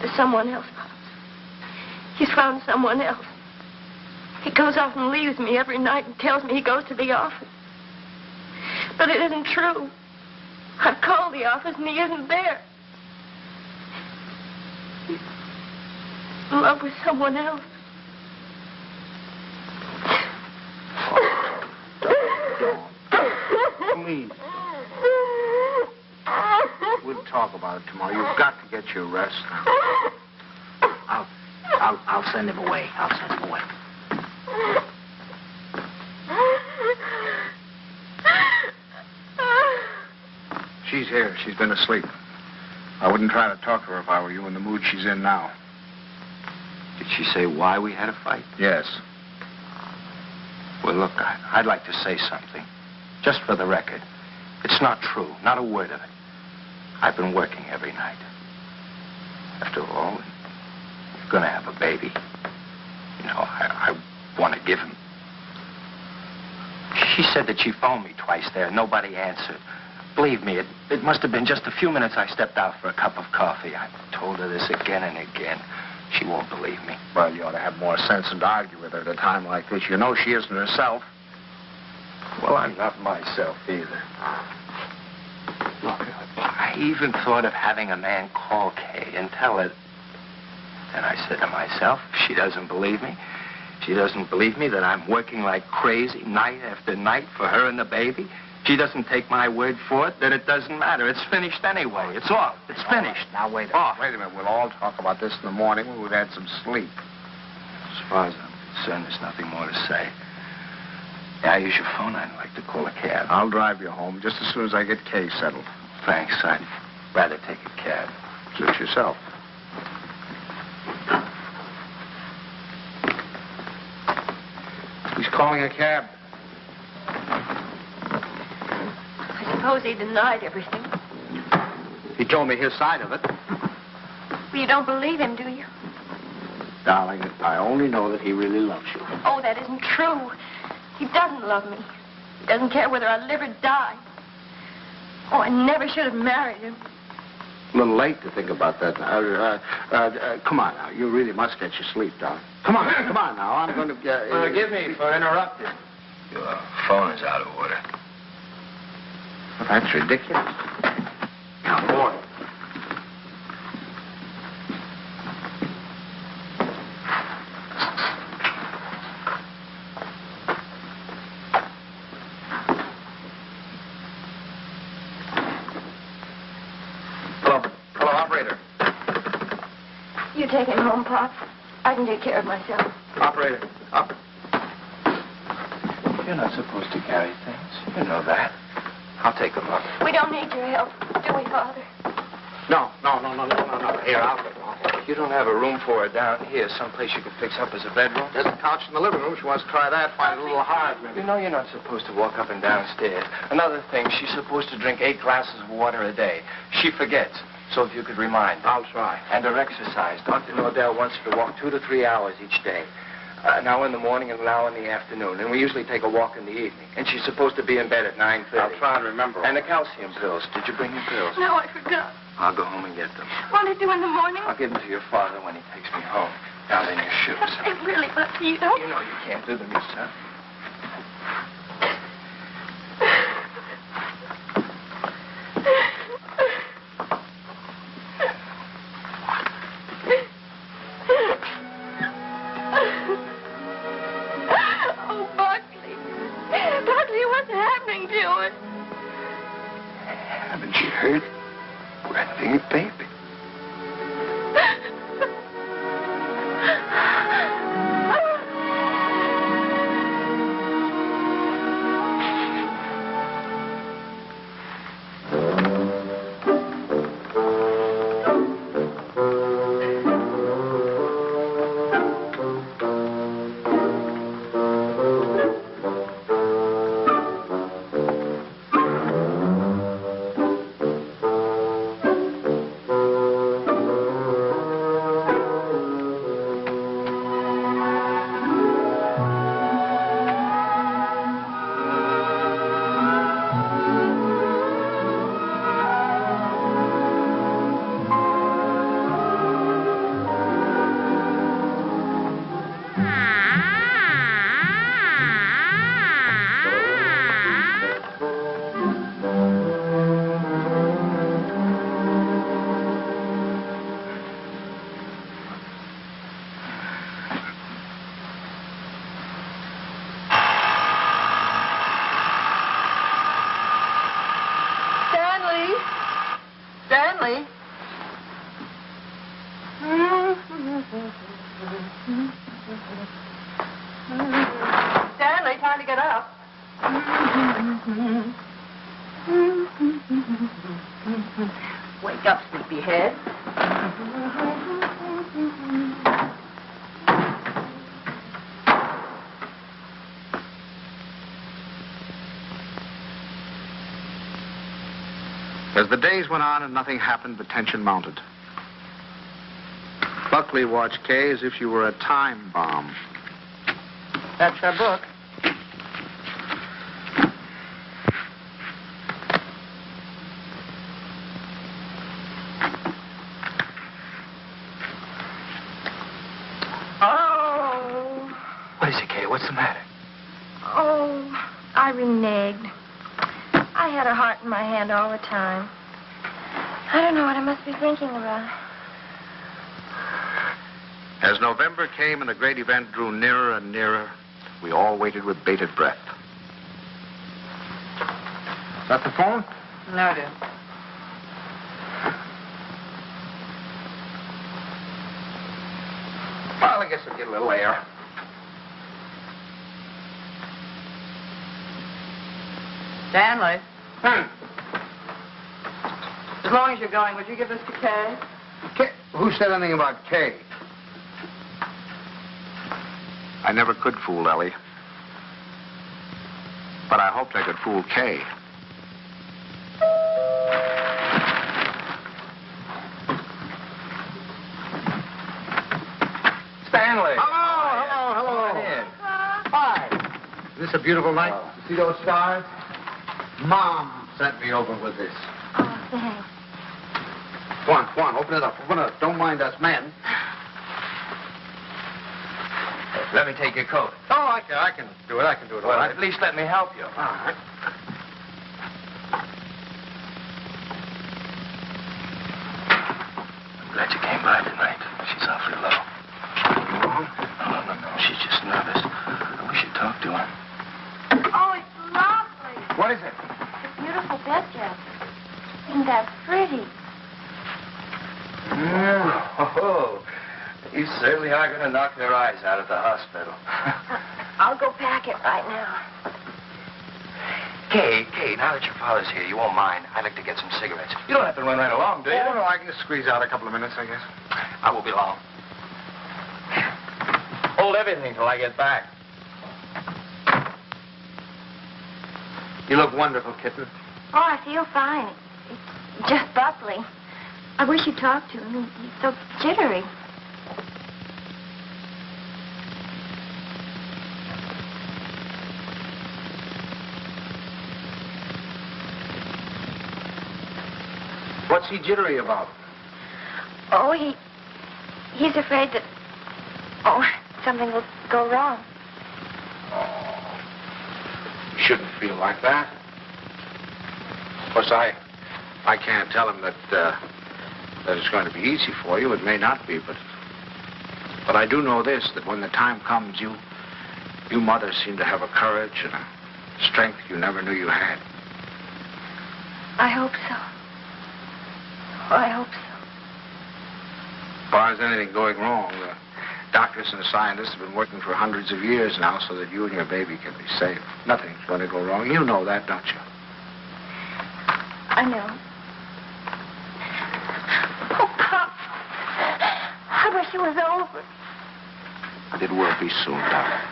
There's someone else, Pops. He's found someone else. He goes off and leaves me every night and tells me he goes to the office. But it isn't true. I've called the office and he isn't there. He's in love with someone else. Don't. Please. We'll talk about it tomorrow. You've got to get your rest now. I'll send him away. I'll send him away. She's here. She's been asleep. I wouldn't try to talk to her if I were you in the mood she's in now. Did she say why we had a fight? Yes. Well, look, I'd like to say something. Just for the record. It's not true. Not a word of it. I've been working every night. After all, you're going to have a baby. You know, I want to give him. She said that she phoned me twice there. Nobody answered. Believe me, it must have been just a few minutes I stepped out for a cup of coffee. I told her this again and again. She won't believe me. Well, you ought to have more sense than to argue with her at a time like this. You know she isn't herself. Well, I'm not myself either. Look, I even thought of having a man call Kay and tell her. And I said to myself, if she doesn't believe me, she doesn't believe me that I'm working like crazy night after night for her and the baby. She doesn't take my word for it, then it doesn't matter. It's finished anyway. It's off. It's finished. Now, wait a minute. We'll all talk about this in the morning when we've had some sleep. As far as I'm concerned, there's nothing more to say. Yeah, use your phone. I'd like to call a cab. I'll drive you home just as soon as I get Kay settled. Thanks. I'd rather take a cab. Suit yourself. He's calling a cab. I suppose he denied everything. He told me his side of it. Well, you don't believe him, do you? Darling, I only know that he really loves you. Oh, that isn't true. He doesn't love me. He doesn't care whether I live or die. Oh, I never should have married him. A little late to think about that. Come on now. You really must get your sleep, darling. Come on now. I'm going to get... Forgive me for interrupting. Your phone is out of order. Well, that's ridiculous. Now, boy. Hello, operator. You take him home, Pop. I can take care of myself. Operator, up. You're not supposed to carry things. You know that. I'll take them up. We don't need your help, do we, Father? No. Here, I'll get one. You don't have a room for her down here, someplace you can fix up as a bedroom? There's a couch in the living room. She wants to try that. Find it a little hard, maybe. You know you're not supposed to walk up and down stairs. Another thing, she's supposed to drink 8 glasses of water a day. She forgets. So if you could remind her. I'll try. And her exercise. Dr. Nordell wants her to walk 2 to 3 hours each day. An hour in the morning and an hour in the afternoon. And we usually take a walk in the evening. And she's supposed to be in bed at 9:30. I'll try and remember. And the calcium pills. Did you bring your pills? No, I forgot. I'll go home and get them. What did you do in the morning? I'll give them to your father when he takes me home. Down in your shoes. They really must be, you don't. You know you can't do them yourself. Oh, Buckley. Buckley, what's happening to it? Haven't you heard? We're having a baby. Stanley? Stanley, time to get up. Wake up, sleepyhead. As the days went on and nothing happened, the tension mounted. Buckley watched Kay as if she were a time bomb. That's her book. Oh. What is it, Kay? What's the matter? Oh, I reneged. I had a heart in my hand all the time. I don't know what I must be thinking about. As November came and the great event drew nearer and nearer, we all waited with bated breath. Is that the phone? No, dear. Well, I guess we'll get a little air. Stanley. As long as you're going, would you give this to Kay? Kay? Who said anything about Kay? I never could fool Ellie. But I hoped I could fool Kay. Stanley. Hello. Come in. Hi. Is this a beautiful night? You see those stars? Mom sent me over with this. Oh, thanks. Come on, open it up. Don't mind us men. Let me take your coat. Oh, I can do it. I can do it all Well, right. at least let me help you. All right. I'm glad you came by tonight. She's awfully low. No. She's just nervous. I wish you'd talk to her. Oh, it's lovely. What is it? It's a beautiful bed dress. Isn't that pretty? Oh, you certainly are going to knock their eyes out at the hospital. I'll go pack it right now. Kay, now that your father's here, you won't mind. I'd like to get some cigarettes. You don't have to run right along, do you? Oh, no, I can just squeeze out a couple of minutes, I guess. I won't be long. Hold everything till I get back. You look wonderful, kitten. Oh, I feel fine. It's just Buckley. I wish you'd talk to him. He's so jittery. What's he jittery about? Oh, he's afraid that, something will go wrong. Oh, you shouldn't feel like that. Of course, I can't tell him that it's going to be easy for you. It may not be, but I do know this, that when the time comes, you mothers seem to have a courage and a strength you never knew you had. I hope so. Oh, I hope so. As far as anything going wrong, the doctors and the scientists have been working for hundreds of years now so that you and your baby can be safe. Nothing's going to go wrong. You know that, don't you? I know. Oh, Pop. I wish it was over. It will be soon, darling.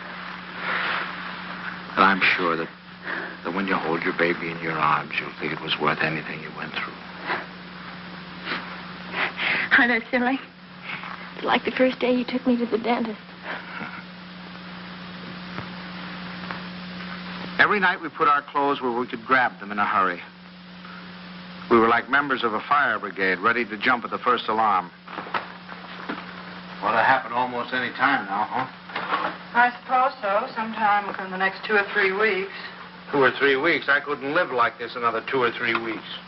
And I'm sure that when you hold your baby in your arms, you'll think it was worth anything you went through. I know, silly. It's like the first day you took me to the dentist. Every night we put our clothes where we could grab them in a hurry. We were like members of a fire brigade, ready to jump at the first alarm. Well, it'll happen almost any time now, huh? I suppose so. Sometime within the next 2 or 3 weeks. 2 or 3 weeks? I couldn't live like this another 2 or 3 weeks.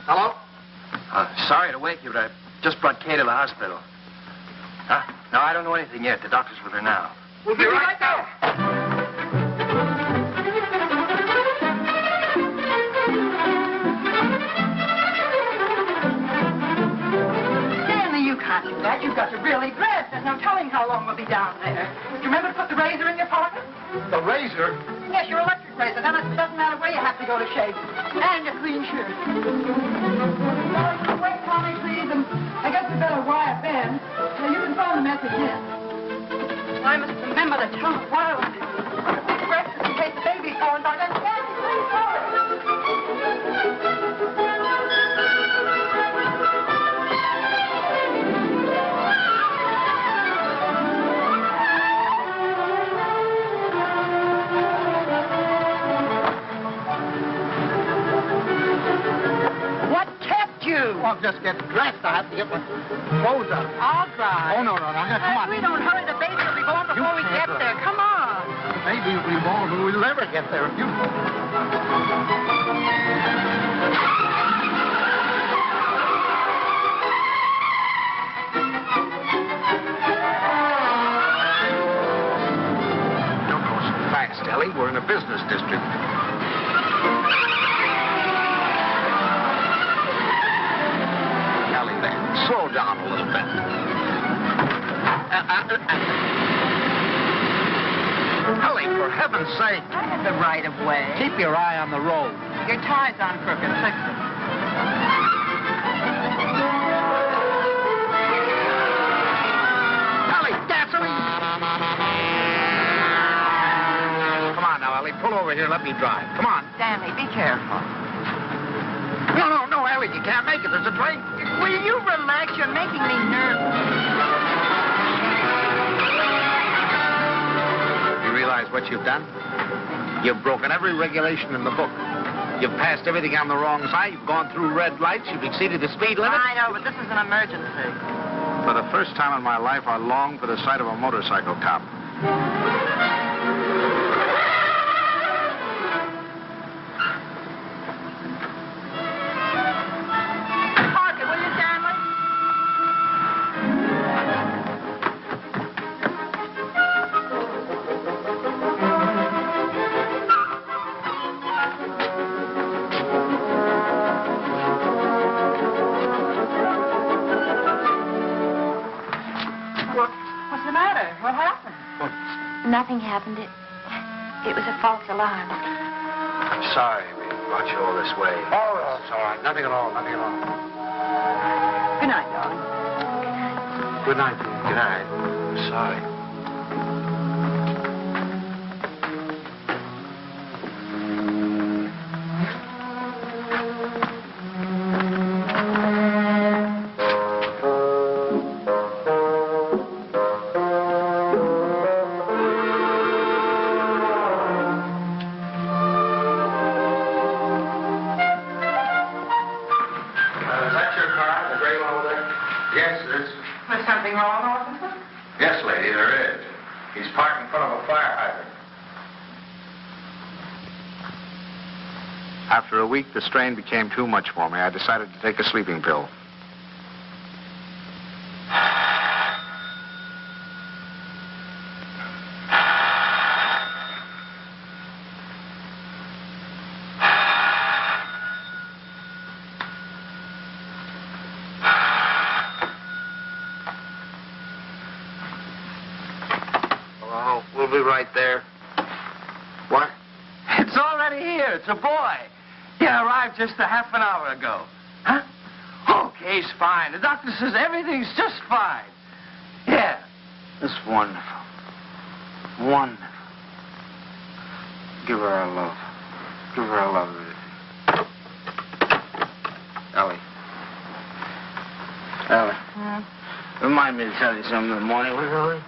Hello? Sorry to wake you, but I just brought Kay to the hospital. Huh? No, I don't know anything yet. The doctor's with her now. We'll be right there. Stanley, you can't do that. You've got to really dress. There's no telling how long we'll be down there. Do you remember to put the razor in your pocket? The razor? Yes, your electric razor. Then it doesn't matter where you have to go to shave. And your clean shirt. Wait, Tommy, please. And I guess we better wire Ben. So you can phone the message in. I must remember to tell the wireless. Big breakfast in case the baby's born by then. Stanley, please, hurry. I'll just get dressed. I have to get my clothes on. I'll drive. Oh, no. Come on. We don't hurry. The baby will be born before we get there. Come on. The baby will be born, but we'll never get there if you... Don't go so fast, Ellie. We're in a business district. Slow down a little bit. Ellie, for heaven's sake. I had the right of way. Keep your eye on the road. Your tie's on crooked. Fix it. Ellie, gasoline! Come on now, Ellie. Pull over here. Let me drive. Come on. Stanley, be careful. No, Ellie. You can't make it. There's a train. Will you relax? You're making me nervous. You realize what you've done? You've broken every regulation in the book. You've passed everything on the wrong side. You've gone through red lights. You've exceeded the speed limit. I know, but this is an emergency. For the first time in my life, I long for the sight of a motorcycle cop. Nothing happened. It was a false alarm. I'm sorry we brought you all this way. Oh, it's all right. Nothing at all. Good night, darling. Good night, dear. Good night. I'm sorry. wrong, officer? Yes, lady, there is. He's parked in front of a fire hydrant. After a week, the strain became too much for me. I decided to take a sleeping pill. Hello, we'll be right there. What? It's already here. It's a boy. He arrived just a half an hour ago. Huh? Okay, he's fine. The doctor says everything's just fine. Yeah. That's wonderful. Wonderful. Give her our love. Give her our love. Ellie. Ellie. Remind me to tell you something in the morning, will you, Ellie?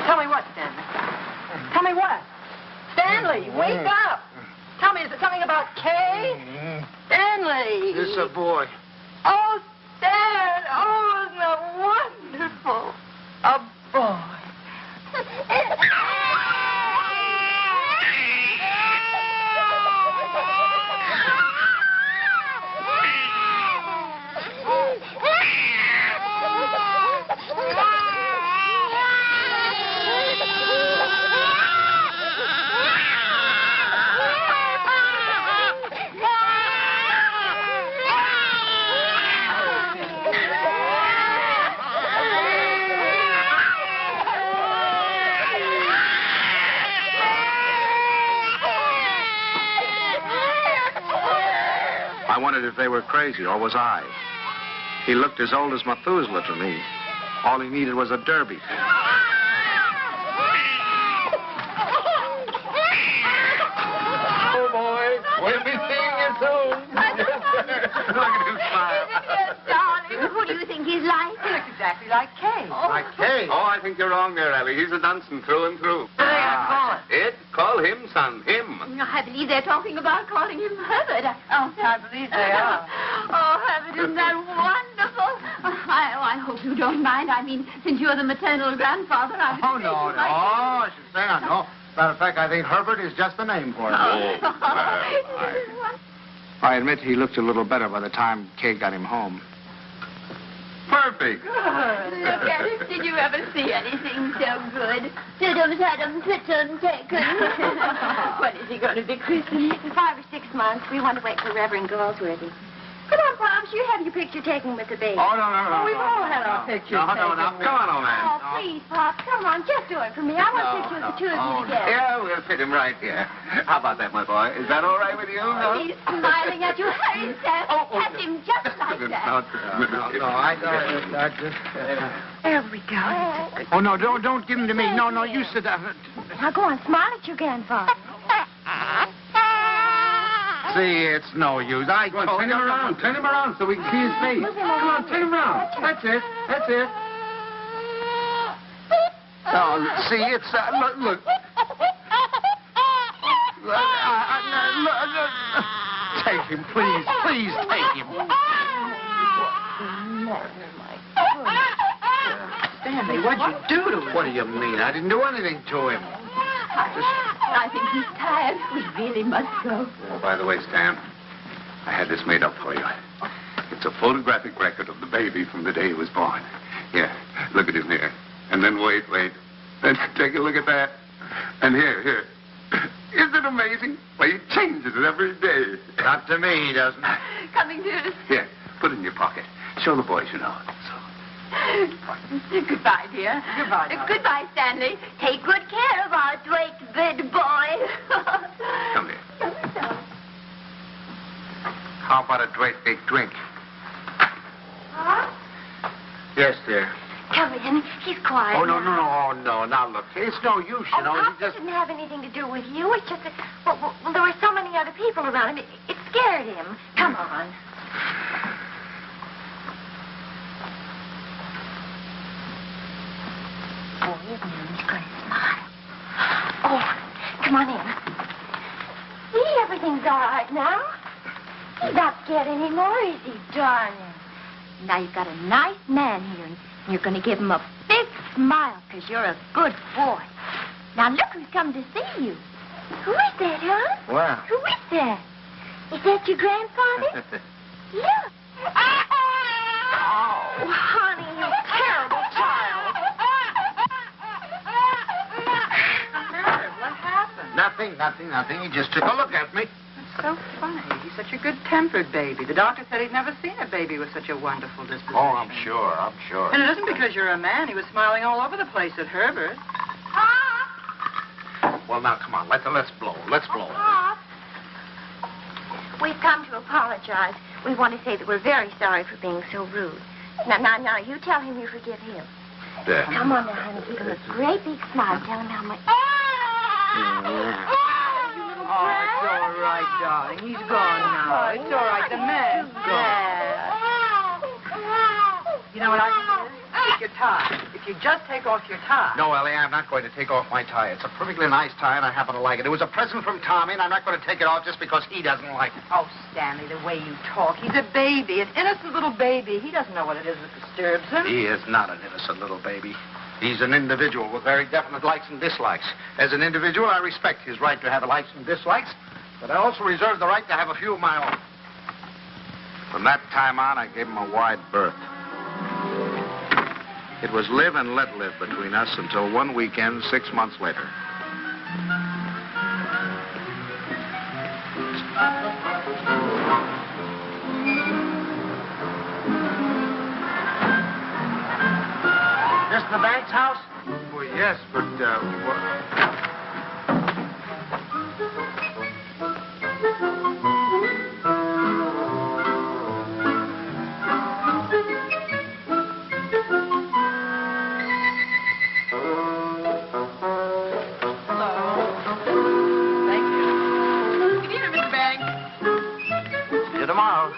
Tell me what, Stanley? Tell me what? Stanley, wake up! Tell me, is it something about Kay? Stanley! This is a boy. Oh, Stan! Oh, isn't that wonderful? A boy. I wondered if they were crazy, or was I? He looked as old as Methuselah to me. All he needed was a derby. Oh, boy. We'll be seeing you soon. Look at him smile. Darling, who do you think he's like? He looks exactly like Kay. Like Kay. Oh, I think you're wrong there, Ellie. He's a Dunstan through and through. What are they going to call it? It? Call him, son. Him. I believe they're talking about calling him Herbert. Oh, I believe they are. Oh, Herbert, isn't that wonderful? I hope you don't mind. I mean, since you're the maternal grandfather, I would Oh, say no, you'd no. like- Oh, she's saying no. Matter of fact, I think Herbert is just the name for it. I admit he looked a little better by the time Kay got him home. Perfect. Look at him. Did you ever see anything so good? When is he going to be christened? In 5 or 6 months, we want to wait for Reverend Galsworthy. Come on, Pops, you have your picture taken with the baby. Oh, no. We've all had our pictures No, taken. come on, old man. Oh, please, Pops, come on, just do it for me. I want pictures of the two of you together. Yeah, we'll fit him right here. How about that, my boy? Is that all right with you? No? He's smiling at you. Hurry, Seth. Pat him just like that. No, I just... There we go. Oh, no, don't give him to me. No, you sit down. Now go on, smile at your grandfather. See, it's no use. Go on, turn him around. Turn him around so we can see his face. Come on, turn him around. That's it. That's it. Oh, see, it's... look. Take him, please. Please take him. Stanley, what'd you do to him? What do you mean? I didn't do anything to him. I think he's tired. We really must go. Oh, by the way, Stan, I had this made up for you. It's a photographic record of the baby from the day he was born. Here, look at him here. And then wait. And take a look at that. And here. Isn't it amazing? Well, he changes it every day. Not to me, he doesn't. Coming to us. Here, put it in your pocket. Show the boys you know it. Goodbye, dear. Goodbye, Stanley. Take good care of our great big boy. Come here. How about a great big drink? Huh? Yes, dear. Come in. He's quiet. Oh, no. Now, look, it's no use, you know. Pops You just... didn't have anything to do with you. It's just that, well, there were so many other people around him. It scared him. Come on. Oh, he's going to smile. Oh, come on in. See, everything's He's all right now. He's not scared anymore, is he, darling? Now you've got a nice man here, and you're going to give him a big smile because you're a good boy. Now look who's come to see you. Who is that, huh? Well. Who is that? Is that your grandfather? Look. Oh, honey, you terrible child. What happened? Nothing. He just took a look at me. That's so funny. He's such a good-tempered baby. The doctor said he'd never seen a baby with such a wonderful disposition. Oh, I'm sure. And it isn't because you're a man. He was smiling all over the place at Herbert. Well, now, come on. Let's blow. Pop. We've come to apologize. We want to say that we're very sorry for being so rude. Now, you tell him you forgive him. Yeah. Come on now, honey. Give him a great big smile. Tell him how much... Oh, it's all right, darling. He's gone now. It's all right. The man's gone. You know what I can do? Take your tie. If you just take off your tie. No, Ellie, I'm not going to take off my tie. It's a perfectly nice tie, and I happen to like it. It was a present from Tommy, and I'm not going to take it off just because he doesn't like it. Oh, Stanley, the way you talk. He's a baby, an innocent little baby. He doesn't know what it is that disturbs him. He is not an innocent little baby. He's an individual with very definite likes and dislikes. As an individual, I respect his right to have likes and dislikes, but I also reserve the right to have a few of my own. From that time on, I gave him a wide berth. It was live and let live between us until one weekend 6 months later. This the Banks house? Well, yes, but, See you tomorrow.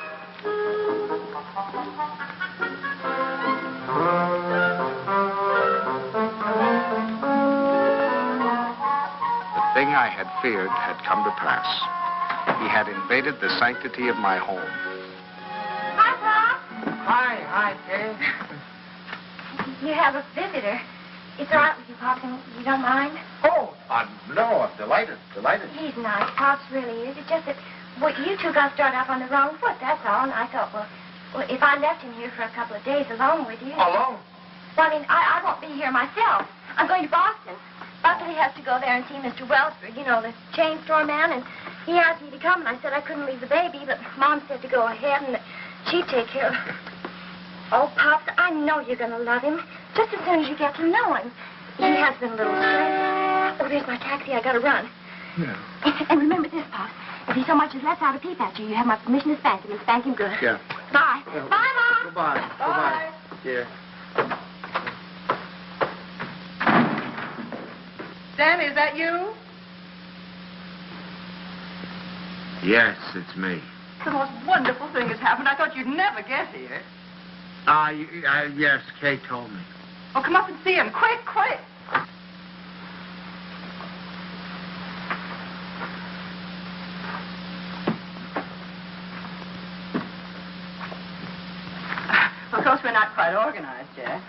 The thing I had feared had come to pass. He had invaded the sanctity of my home. Hi, Pop. Hi, Kay. You have a visitor. It's all right with you, Pop. You don't mind? Oh, no, I'm delighted. He's nice. Pop's really is. It's just that, you two got started off on the wrong foot, that's all. And I thought, well, if I left him here for a couple of days alone with you... Alone? Well, I won't be here myself. I'm going to Boston. Buckley has to go there and see Mr. Wellsford, the chain store man, and he asked me to come, and I said I couldn't leave the baby, but Mom said to go ahead and that she'd take care of him. Oh, Pops, I know you're going to love him, just as soon as you get to know him. He has been a little stressed. Oh, there's my taxi. I got to run. Yeah. And remember this, Pops. If he so much as lets out a peep at you, you have my permission to spank him, and spank him good. Yeah. Bye. Yeah. Bye, Mom. Goodbye. Bye. Yeah. Stanley, is that you? Yes, it's me. The most wonderful thing has happened. I thought you'd never get here. Yes, Kay told me. Oh, come up and see him. Quick. Of course, we're not quite organized yet.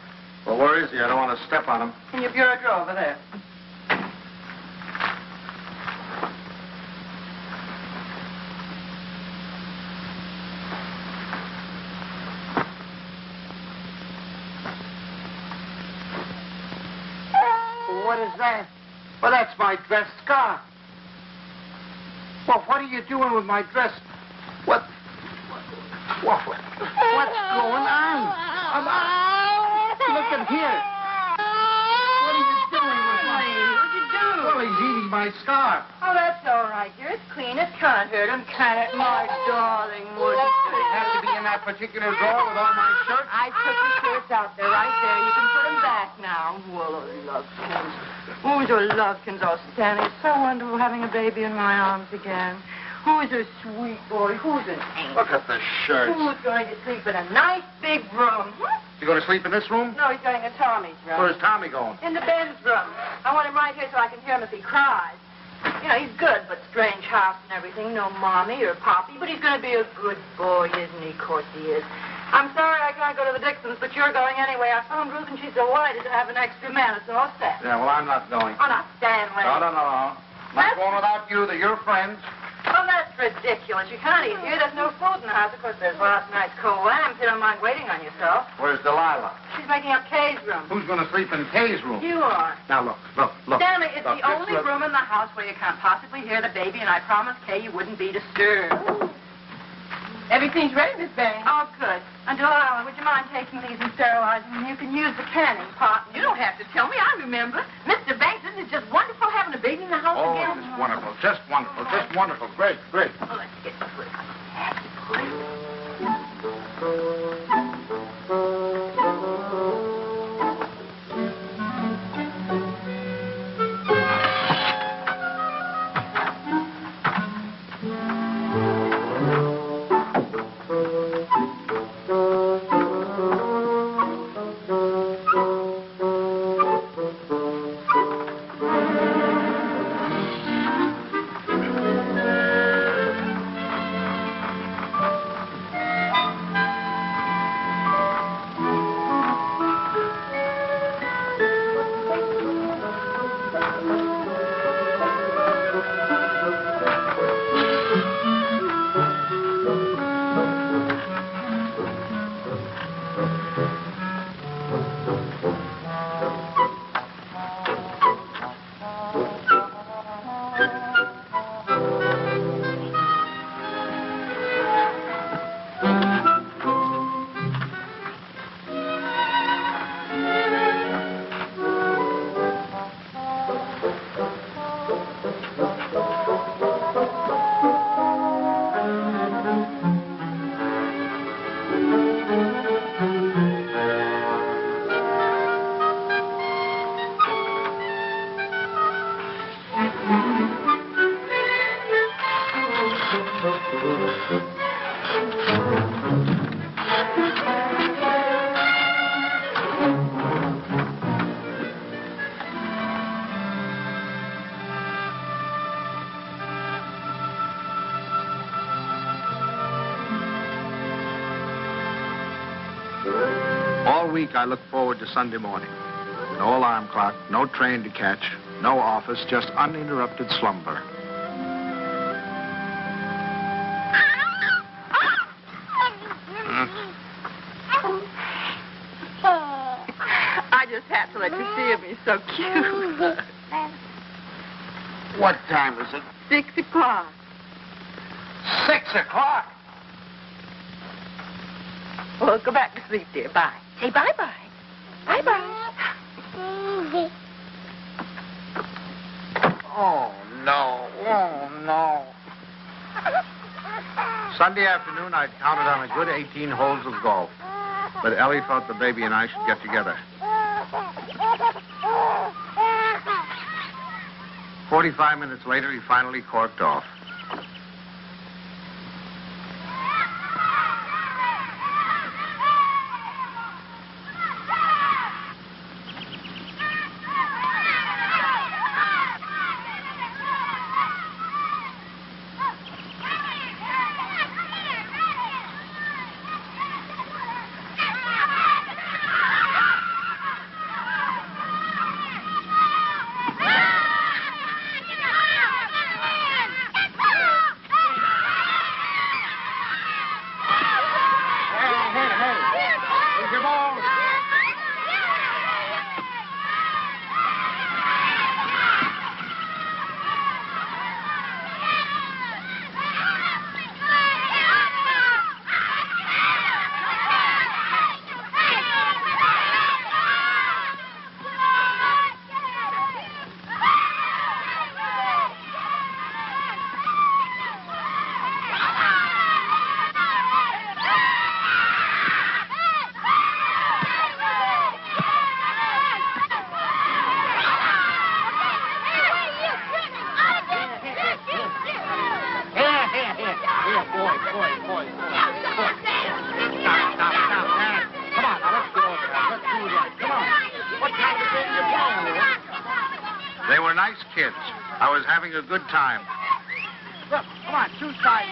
Well, where is he? I don't want to step on him. In your bureau drawer over there. What is that? Well, that's my dress scarf. Well, what are you doing with my dress? What's going on? Look at here. What are you doing with my... What'd you do? Well, he's eating my scarf. Oh, that's all right, dear. It's clean. It can't hurt him, can it? My darling, would it? Does it have to be in that particular drawer with all my shirts? I took the shirts out there, right there. You can put them back now. Well, lovekins. Oh, your lovekins. Oh, Stanley, it's so wonderful having a baby in my arms again. Who's a sweet boy? Who's an angel? Look at the shirts. Who's going to sleep in a nice big room? You going to sleep in this room? No, he's going to Tommy's room. Where's Tommy going? In the Ben's room. I want him right here so I can hear him if he cries. You know, he's good, but strange house and everything. No mommy or poppy, but he's going to be a good boy, isn't he? Of course he is. I'm sorry I can't go to the Dixons, but you're going anyway. I phoned Ruth, and she's delighted to have an extra man. It's all set. Yeah, well, I'm not going. Oh, not Stanley. No. Not going without you. They're your friends. Oh, that's ridiculous. You can't eat here. There's no food in the house. Of course, there's last night's cold lamb. If you don't mind waiting on yourself. Where's Delilah? She's making up Kay's room. Who's going to sleep in Kay's room? You are. Now, look. Stanley, it's Look, the only room in the house where you can't possibly hear the baby, and I promised Kay you wouldn't be disturbed. Everything's ready, Miss Banks. Oh, good. And Delilah, would you mind taking these and sterilizing them? You can use the canning pot. You don't have to tell me. I remember. Mr. Banks, isn't it just wonderful having a baby in the house Oh, again? just wonderful. Just wonderful. Just wonderful. Great. Well, let's get to it. All week I look forward to Sunday morning. No alarm clock, no train to catch, no office, just uninterrupted slumber. I just had to let you see him. He's so cute. What time is it? 6 o'clock. 6 o'clock. Well, go back to sleep, dear. Bye. Say bye-bye. Bye-bye. Oh, no. Sunday afternoon, I'd counted on a good 18 holes of golf. But Ellie thought the baby and I should get together. 45 minutes later, he finally corked off. They were nice kids, I was having a good time. Look, come on, choose sides.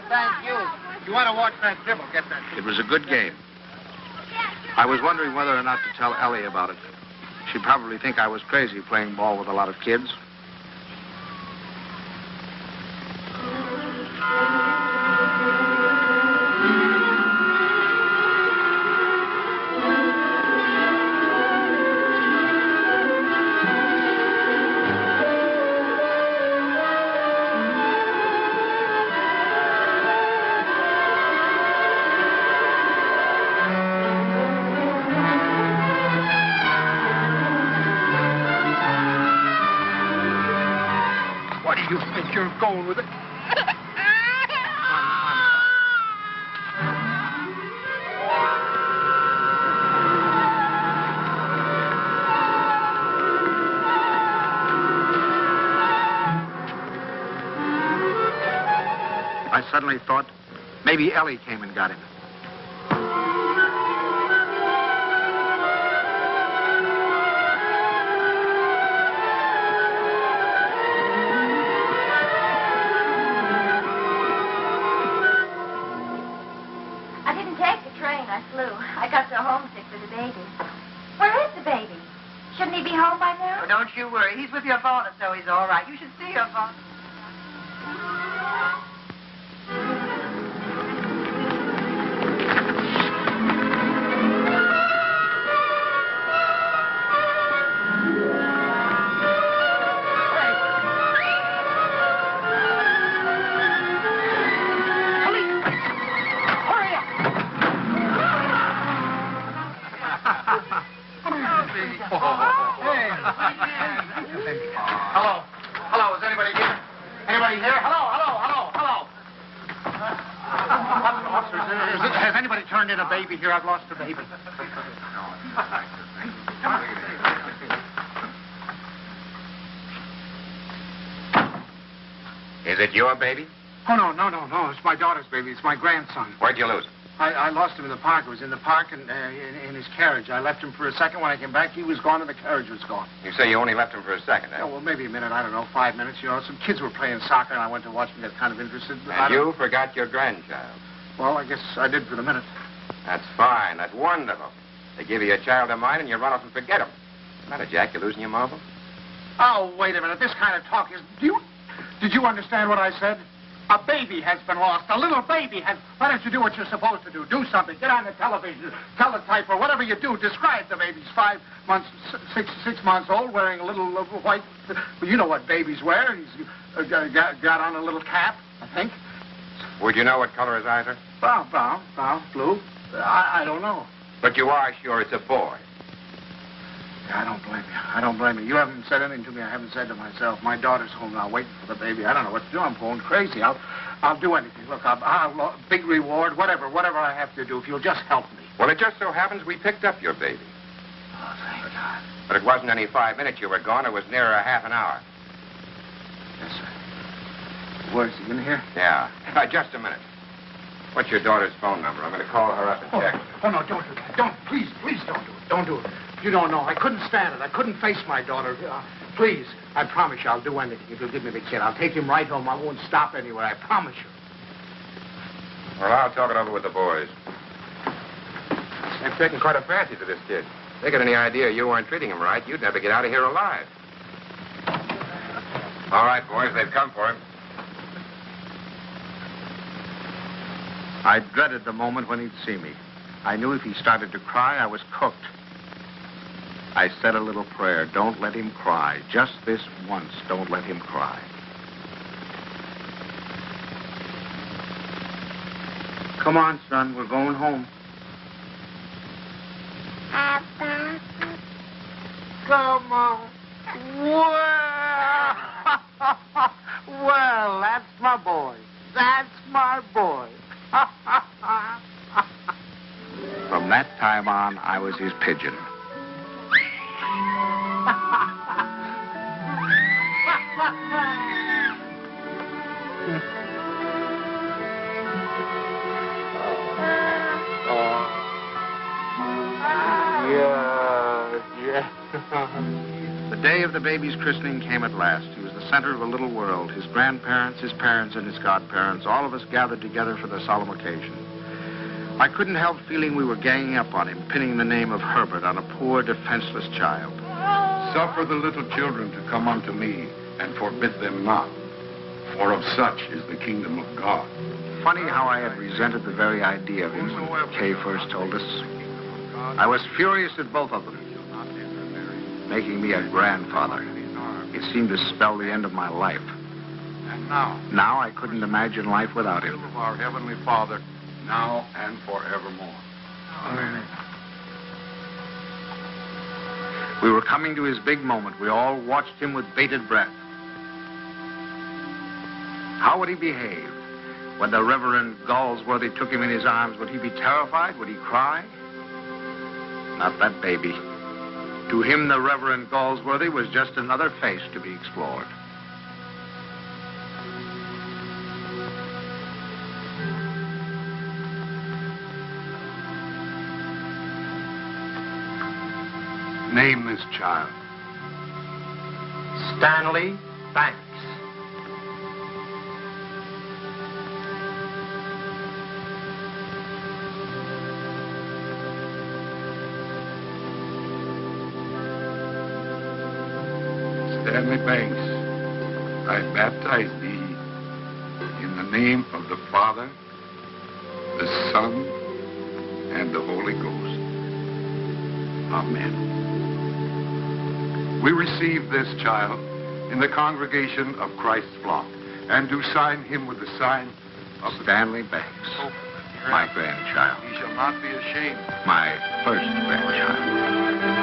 Thank you. You want to watch that dribble? Get that. It was a good game. I was wondering whether or not to tell Ellie about it. She'd probably think I was crazy playing ball with a lot of kids. You think you're going with it? I suddenly thought maybe Ellie came and got him. Don't you worry. He's with your father, so he's all right. You should see your father. Hello, is anybody here? Anybody here? Hello. Officers, has anybody turned in a baby here? I've lost a baby. Is it your baby? Oh, no. It's my daughter's baby. It's my grandson. Where'd you lose it? I lost him in the park. It was in the park and in his carriage. I left him for a second. When I came back, he was gone and the carriage was gone. You say you only left him for a second, eh? Oh, well, maybe a minute. I don't know, 5 minutes. You know, some kids were playing soccer, and I went to watch them get kind of interested. And you forgot your grandchild. Well, I guess I did for the minute. That's fine. That's wonderful. They give you a child of mine, and you run off and forget him. Matter, Jack, you're losing your marble? Oh, wait a minute. This kind of talk is... Did you understand what I said? A baby has been lost. A little baby has... Why don't you do what you're supposed to do? Do something. Get on the television. Teletype or whatever you do. Describe the baby. He's 5 months, 6 months old, wearing a little white... Well, you know what babies wear. He's got on a little cap, I think. Would you know what color his eyes are? Brown, blue. I don't know. But you are sure it's a boy? Yeah, I don't blame you. You haven't said anything to me I haven't said to myself. My daughter's home now waiting for the baby. I don't know what to do. I'm going crazy. I'll do anything. Look, I'll big reward, whatever I have to do, if you'll just help me. Well, it just so happens we picked up your baby. Oh, thank God. But it wasn't any 5 minutes you were gone. It was nearer a half an hour. Yes, sir. Where's he, in here? Yeah. Just a minute. What's your daughter's phone number? I'm going to call her up and check. Oh, no, don't do that. Please don't do it. Don't do it. You don't know. I couldn't stand it. I couldn't face my daughter. Please, I promise you I'll do anything if you'll give me the kid. I'll take him right home. I won't stop anywhere. I promise you. Well, I'll talk it over with the boys. They've taken quite a fancy to this kid. If they got any idea you weren't treating him right, you'd never get out of here alive. All right, boys, they've come for him. I dreaded the moment when he'd see me. I knew if he started to cry, I was cooked. I said a little prayer. Don't let him cry. Just this once, don't let him cry. Come on, son. We're going home. Papa. Come on. Well, that's my boy. That's my boy. From that time on, I was his pigeon. The day of the baby's christening came at last. He was the center of a little world. His grandparents, his parents, and his godparents, all of us gathered together for the solemn occasion. I couldn't help feeling we were ganging up on him, pinning the name of Herbert on a poor, defenseless child. Suffer the little children to come unto me, and forbid them not, for of such is the kingdom of God. Funny how I had resented the very idea of him when Kay first told us. I was furious at both of them. Making me a grandfather. It seemed to spell the end of my life. And now I couldn't imagine life without him. of our Heavenly Father, now and forevermore. We were coming to his big moment. We all watched him with bated breath. How would he behave? When the Reverend Galsworthy took him in his arms, would he be terrified? Would he cry? Not that baby. To him, the Reverend Galsworthy was just another face to be explored. Name this child. Stanley Banks. Stanley Banks, I baptize thee in the name of the Father, the Son, and the Holy Ghost. Amen. We receive this child in the congregation of Christ's flock, and do sign him with the sign of Stanley Banks, my grandchild. He shall not be ashamed. My first grandchild.